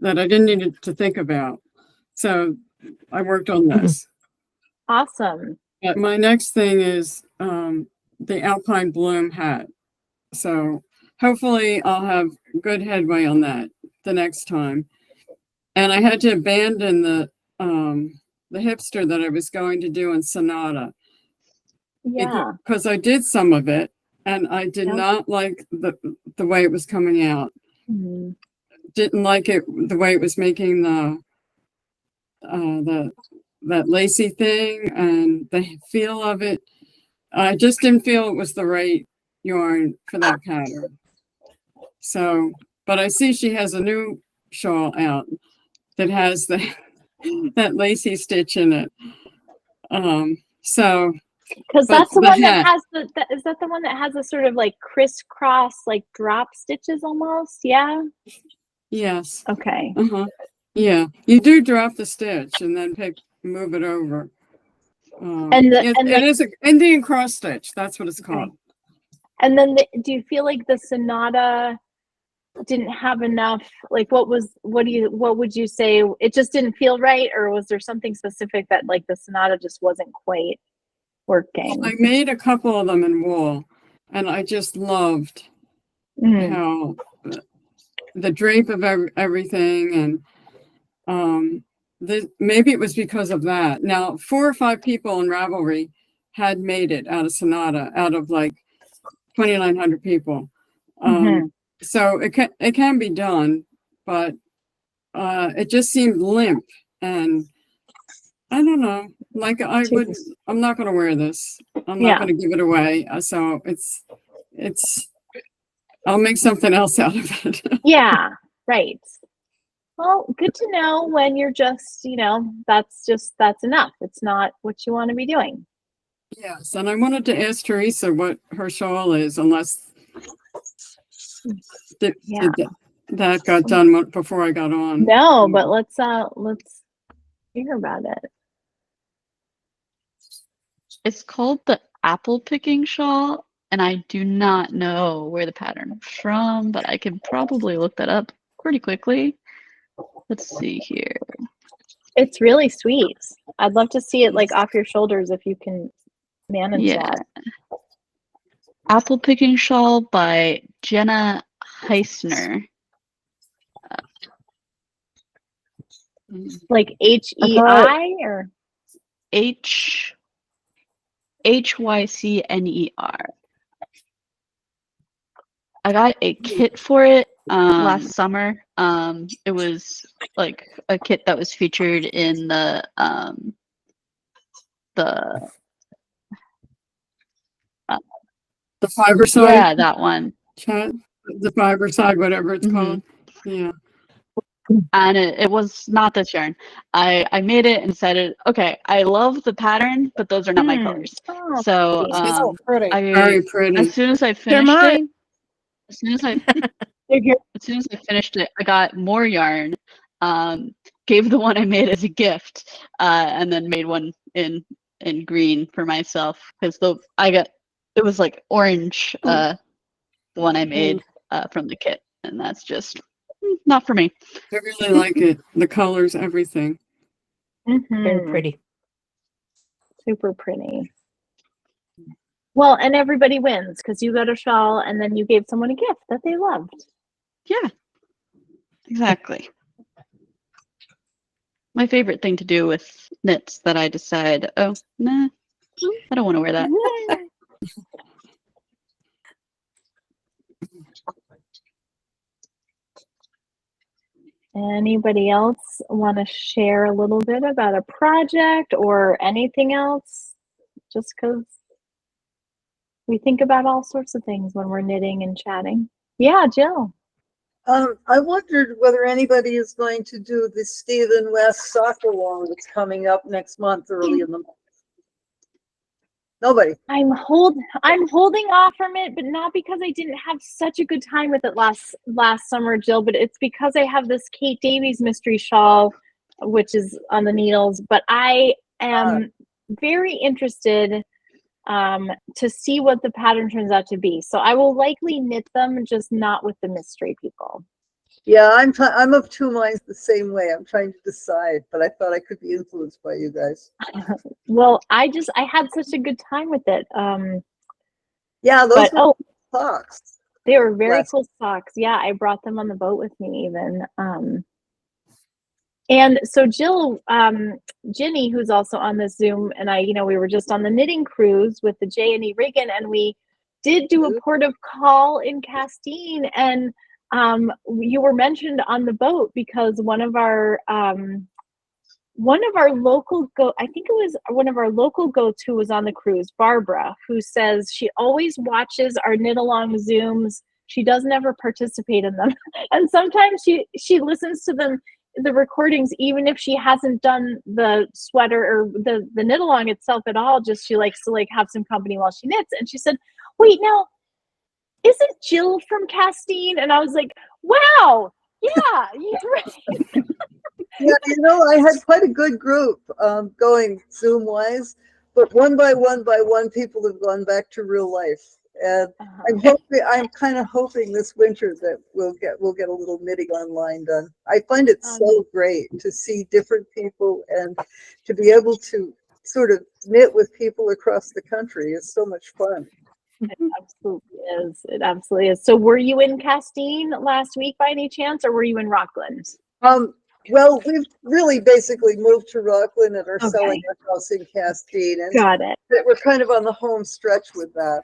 Speaker 10: that I didn't need to think about. So I worked on this.
Speaker 1: Awesome.
Speaker 10: But my next thing is the Alpine Bloom hat. So hopefully I'll have good headway on that the next time. And I had to abandon the hipster that I was going to do in Sonata.
Speaker 1: Yeah.
Speaker 10: Because I did some of it and I did not like the way it was coming out.
Speaker 1: Mm-hmm.
Speaker 10: Didn't like it the way it was making that lacy thing and the feel of it. I just didn't feel it was the right yarn for that pattern. So, but I see she has a new shawl out that has that lacy stitch in it. So
Speaker 1: Because
Speaker 10: But
Speaker 1: that's the
Speaker 10: the
Speaker 1: one that
Speaker 10: hat.
Speaker 1: has is that the one that has a sort of like crisscross, like drop stitches almost? Yeah.
Speaker 10: Yes.
Speaker 1: Okay.
Speaker 10: Uh-huh. Yeah. You do drop the stitch and then move it over.
Speaker 1: And
Speaker 10: It is an Indian cross stitch. That's what it's called.
Speaker 1: And then do you feel like the Sonata didn't have enough? Like, what would you say? It just didn't feel right, or was there something specific that like the Sonata just wasn't quite working?
Speaker 10: I made a couple of them in wool, and I just loved how the drape of everything, and maybe it was because of that. Now, 4 or 5 people in Ravelry had made it out of Sonata, out of like 2,900 people. So it can be done, but it just seemed limp, and I don't know. Like I'm not going to wear this. I'm not going to give it away. So I'll make something else out of it.
Speaker 1: Yeah, right. Well, good to know when you're just, that's enough. It's not what you want to be doing.
Speaker 10: Yes, and I wanted to ask Teresa what her shawl is, unless that got done before I got on.
Speaker 1: No, but let's hear about it.
Speaker 4: It's called the apple picking shawl, and I do not know where the pattern is from, but I can probably look that up pretty quickly. Let's see here.
Speaker 1: It's really sweet. I'd love to see it like off your shoulders if you can manage that.
Speaker 4: Apple picking shawl by Jenna Heisner.
Speaker 1: Like HEI or
Speaker 4: HYCNER. I got a kit for it last summer. It was like a kit that was featured in the
Speaker 10: fiber side.
Speaker 4: Yeah, that one.
Speaker 10: The fiber side, whatever it's called. Yeah.
Speaker 4: And it was not this yarn. I made it and said it. Okay, I love the pattern, but those are not my colors.
Speaker 1: Oh,
Speaker 4: so
Speaker 5: It's so pretty.
Speaker 10: Very pretty.
Speaker 4: As soon as I finished it, as soon as I finished it, I got more yarn. Gave the one I made as a gift, and then made one in green for myself because it was like orange. The one I made from the kit, and that's just not for me.
Speaker 10: I really like it. The colors, everything.
Speaker 3: Very pretty.
Speaker 1: Super pretty. Well, and everybody wins because you got a shawl and then you gave someone a gift that they loved.
Speaker 4: Yeah, exactly. My favorite thing to do with knits that I decide, oh, nah, I don't want to wear that.
Speaker 1: Anybody else want to share a little bit about a project or anything else? Just because we think about all sorts of things when we're knitting and chatting. Yeah, Jill.
Speaker 9: I wondered whether anybody is going to do the Stephen West soccer along that's coming up next month, early in the month. Nobody.
Speaker 1: I'm holding off from it, but not because I didn't have such a good time with it last summer, Jill, but it's because I have this Kate Davies mystery shawl, which is on the needles, but I am very interested to see what the pattern turns out to be. So I will likely knit them, just not with the mystery people.
Speaker 9: Yeah, I'm of two minds the same way. I'm trying to decide, but I thought I could be influenced by you guys.
Speaker 1: Well, I had such a good time with it.
Speaker 9: Yeah, those were socks.
Speaker 1: They were very cool socks. Yeah, I brought them on the boat with me even. And so Jill, Ginny, who's also on this Zoom, and I, we were just on the knitting cruise with the J&E Riggin, and we did do a port of call in Castine, and you were mentioned on the boat because one of our local goats who was on the cruise, Barbara, who says she always watches our knit along Zooms. She doesn't ever participate in them, and sometimes she listens to them the recordings, even if she hasn't done the sweater or the knit along itself at all, just she likes to like have some company while she knits. And she said, wait, now, isn't Jill from Castine? And I was like, wow, yeah, you're right.
Speaker 9: Yeah, you know, I had quite a good group going Zoom wise, but one by one, people have gone back to real life. And I'm kind of hoping this winter that we'll get a little knitting online done. I find it so great to see different people and to be able to sort of knit with people across the country is so much fun.
Speaker 1: It absolutely is. It absolutely is. So were you in Castine last week by any chance, or were you in Rockland?
Speaker 9: Well, we've really basically moved to Rockland and are selling our house in Castine. And
Speaker 1: got it.
Speaker 9: We're kind of on the home stretch with that.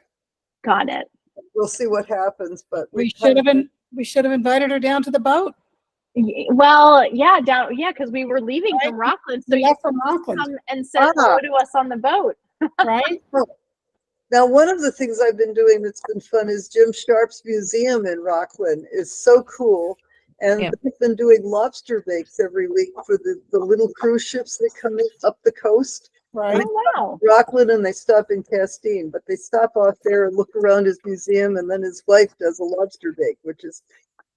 Speaker 1: Got it.
Speaker 9: We'll see what happens, but
Speaker 5: We should have invited her down to the boat.
Speaker 1: Well, yeah, because we were leaving from Rockland, so
Speaker 5: We
Speaker 1: you
Speaker 5: left from Rockland,
Speaker 1: come and said hello to us on the boat.
Speaker 5: right?
Speaker 9: Now, one of the things I've been doing that's been fun is Jim Sharp's museum in Rockland is so cool. And they've been doing lobster bakes every week for the little cruise ships that come up the coast.
Speaker 5: Right.
Speaker 1: Oh, wow.
Speaker 9: Rockland, and they stop in Castine, but they stop off there and look around his museum, and then his wife does a lobster bake, which is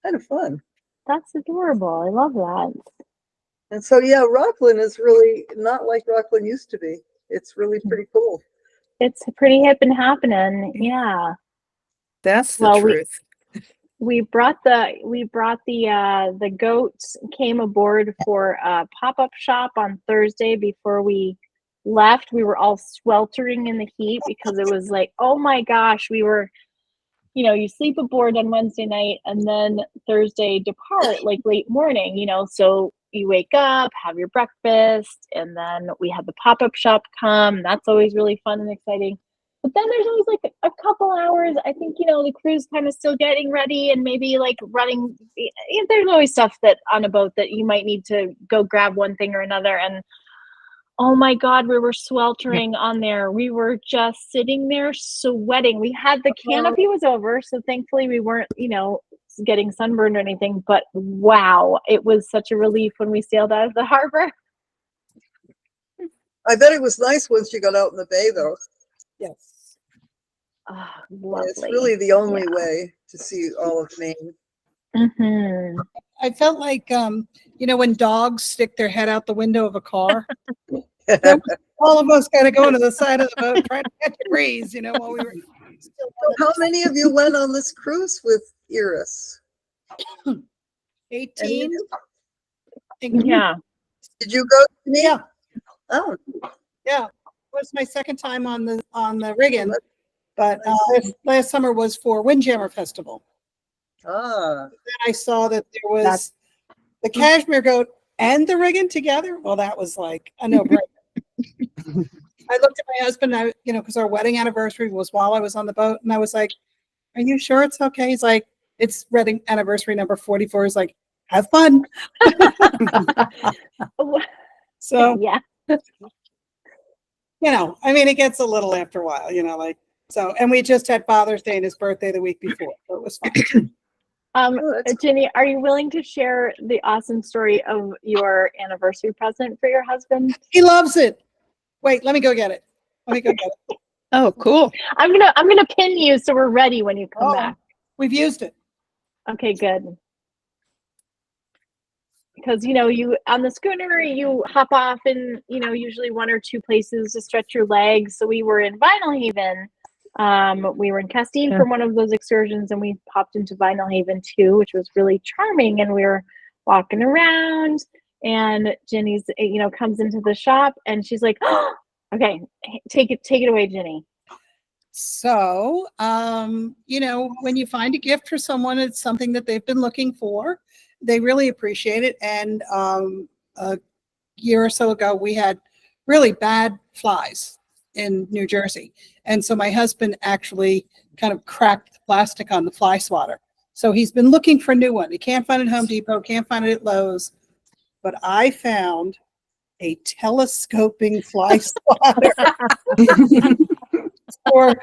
Speaker 9: kind of fun.
Speaker 1: That's adorable. I love that.
Speaker 9: And so, yeah, Rockland is really not like Rockland used to be. It's really pretty cool.
Speaker 1: It's pretty hip and happening. Yeah.
Speaker 6: That's the truth.
Speaker 1: We brought the goats came aboard for a pop-up shop on Thursday before we left. We were all sweltering in the heat because it was like, oh my gosh, we were, you sleep aboard on Wednesday night and then Thursday depart like late morning, so you wake up, have your breakfast, and then we had the pop-up shop come. That's always really fun and exciting. But then there's always like a couple hours. I think, the crew's kind of still getting ready and maybe like running. There's always stuff that on a boat that you might need to go grab one thing or another. And oh my God, we were sweltering on there. We were just sitting there sweating. We had the canopy was over. So thankfully we weren't, getting sunburned or anything. But wow, it was such a relief when we sailed out of the harbor.
Speaker 9: I bet it was nice once you got out in the bay, though.
Speaker 5: Yes.
Speaker 1: Oh, lovely.
Speaker 9: It's really the only way to see all of Maine.
Speaker 1: Mm-hmm.
Speaker 5: I felt like, when dogs stick their head out the window of a car. All of us kind of going to the side of the boat trying to catch a breeze, while we were.
Speaker 9: How many of you went on this cruise with Iris?
Speaker 5: 18.
Speaker 1: Yeah.
Speaker 9: Did you go?
Speaker 5: Yeah.
Speaker 9: Oh.
Speaker 5: Yeah. It was my second time on the rigging, but last summer was for Windjammer Festival.
Speaker 9: Ah.
Speaker 5: Then I saw that there was the cashmere goat and the rigging together. Well, that was like a no-brainer. I looked at my husband, because our wedding anniversary was while I was on the boat, and I was like, "Are you sure it's okay?" He's like, "It's wedding anniversary number 44." He's like, "Have fun." So
Speaker 1: yeah.
Speaker 5: It gets a little after a while, and we just had Father's Day and his birthday the week before. So it was fun.
Speaker 1: Ginny, are you willing to share the awesome story of your anniversary present for your husband?
Speaker 5: He loves it. Wait, let me go get it.
Speaker 7: Oh, cool.
Speaker 1: I'm gonna pin you so we're ready when you come back.
Speaker 5: We've used it.
Speaker 1: Okay, good. Because you on the schooner you hop off in usually one or two places to stretch your legs. So we were in Vinyl Haven. We were in Castine for one of those excursions, and we popped into Vinyl Haven too, which was really charming. And we were walking around, and Ginny's comes into the shop, and she's like, "Oh, okay, take it away, Ginny."
Speaker 5: So, when you find a gift for someone, it's something that they've been looking for. They really appreciate it. And a year or so ago, we had really bad flies in New Jersey. And so my husband actually kind of cracked the plastic on the fly swatter. So he's been looking for a new one. He can't find it at Home Depot, can't find it at Lowe's. But I found a telescoping fly swatter for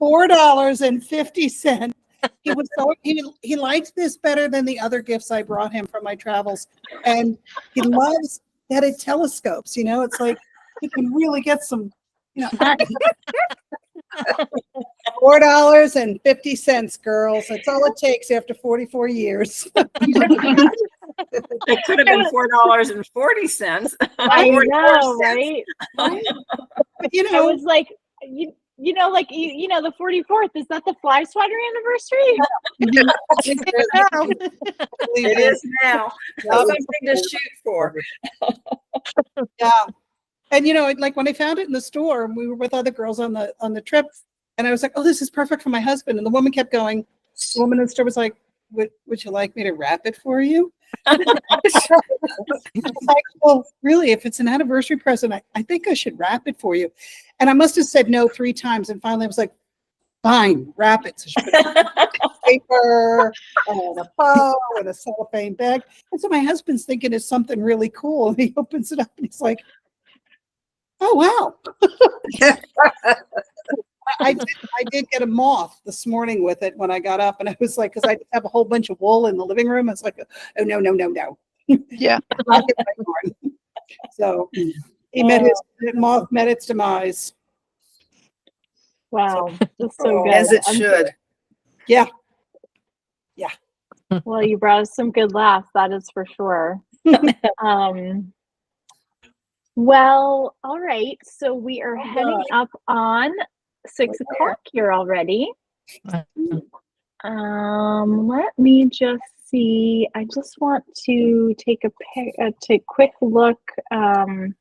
Speaker 5: $4.50 He was so he liked this better than the other gifts I brought him from my travels, and he loves that it telescopes. It's like you can really get some. $4.50, girls. That's all it takes after 44 years.
Speaker 2: It could have been $4.40.
Speaker 1: I know, right?
Speaker 5: But
Speaker 1: I was like, the 44th, is that the fly swatter anniversary?
Speaker 2: It is now. Something to shoot for.
Speaker 5: Yeah. And like when I found it in the store, and we were with other girls on the trip, and I was like, "Oh, this is perfect for my husband." And the woman kept going. The woman in the store was like, "Would you like me to wrap it for you?" I was like, well, really, if it's an anniversary present, I think I should wrap it for you. And I must have said no 3 times, and finally I was like, "Fine, wrap it." So she put paper and a bow and a cellophane bag. And so my husband's thinking it's something really cool, and he opens it up and he's like, "Oh wow." I did get a moth this morning with it when I got up, and I was like, because I have a whole bunch of wool in the living room. It's like, oh no.
Speaker 7: Yeah.
Speaker 5: So he moth met its demise.
Speaker 1: Wow, that's so good.
Speaker 6: As it should.
Speaker 5: Yeah.
Speaker 1: Well, you brought us some good laughs, that is for sure. Well, all right. So we are heading up on 6 o'clock here already. Let me just see. I just want to take a quick look to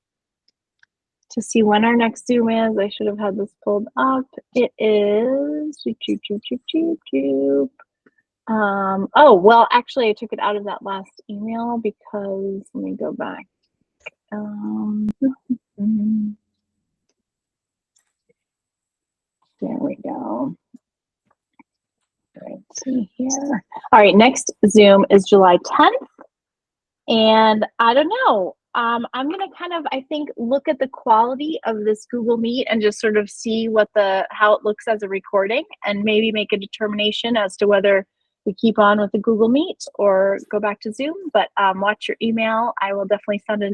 Speaker 1: see when our next Zoom is. I should have had this pulled up. It is. Oh, well, actually, I took it out of that last email because let me go back. There we go. Let's see here. All right, next Zoom is July 10th. And I don't know. I'm gonna kind of, I think, look at the quality of this Google Meet and just sort of see how it looks as a recording, and maybe make a determination as to whether we keep on with the Google Meet or go back to Zoom. But watch your email. I will definitely send an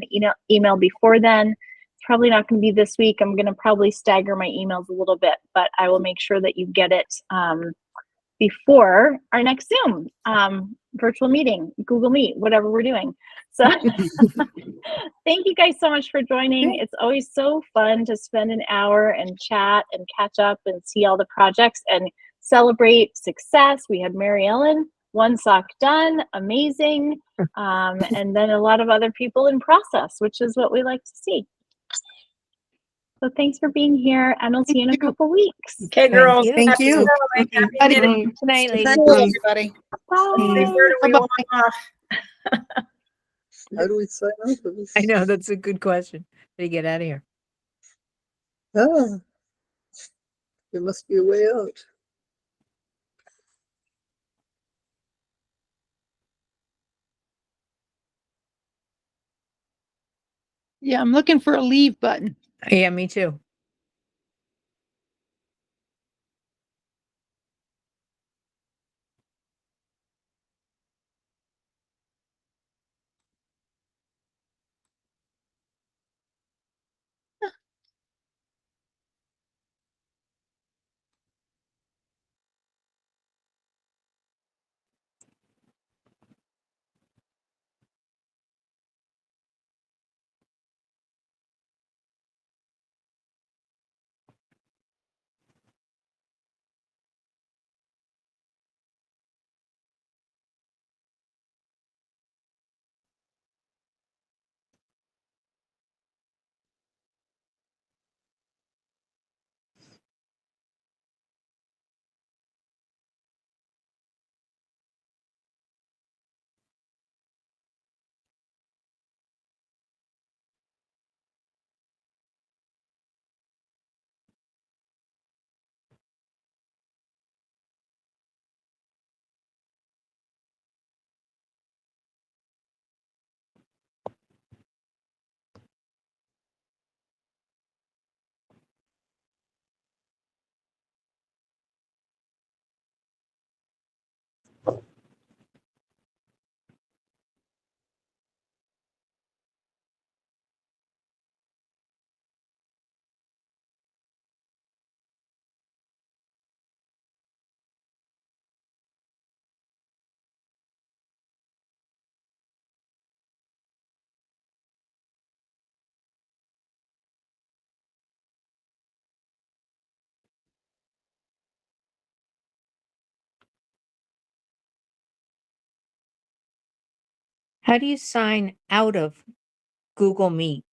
Speaker 1: email before then. It's probably not going to be this week. I'm going to probably stagger my emails a little bit, but I will make sure that you get it before our next Zoom, virtual meeting, Google Meet, whatever we're doing. So thank you guys so much for joining. It's always so fun to spend an hour and chat and catch up and see all the projects and celebrate success. We had Mary Ellen, 1 sock done, amazing. And then a lot of other people in process, which is what we like to see. So thanks for being here, and I'll see you in a couple weeks.
Speaker 2: Okay, girls.
Speaker 6: Thank you.
Speaker 3: Good night, ladies.
Speaker 5: Thank you, everybody.
Speaker 1: Bye.
Speaker 2: Where do we walk off?
Speaker 9: How do we sign off of this?
Speaker 3: I know, that's a good question. How do you get out of here?
Speaker 9: Ah, there must be a way out.
Speaker 7: Yeah, I'm looking for a leave button.
Speaker 3: Yeah, me too. How do you sign out of Google Meet?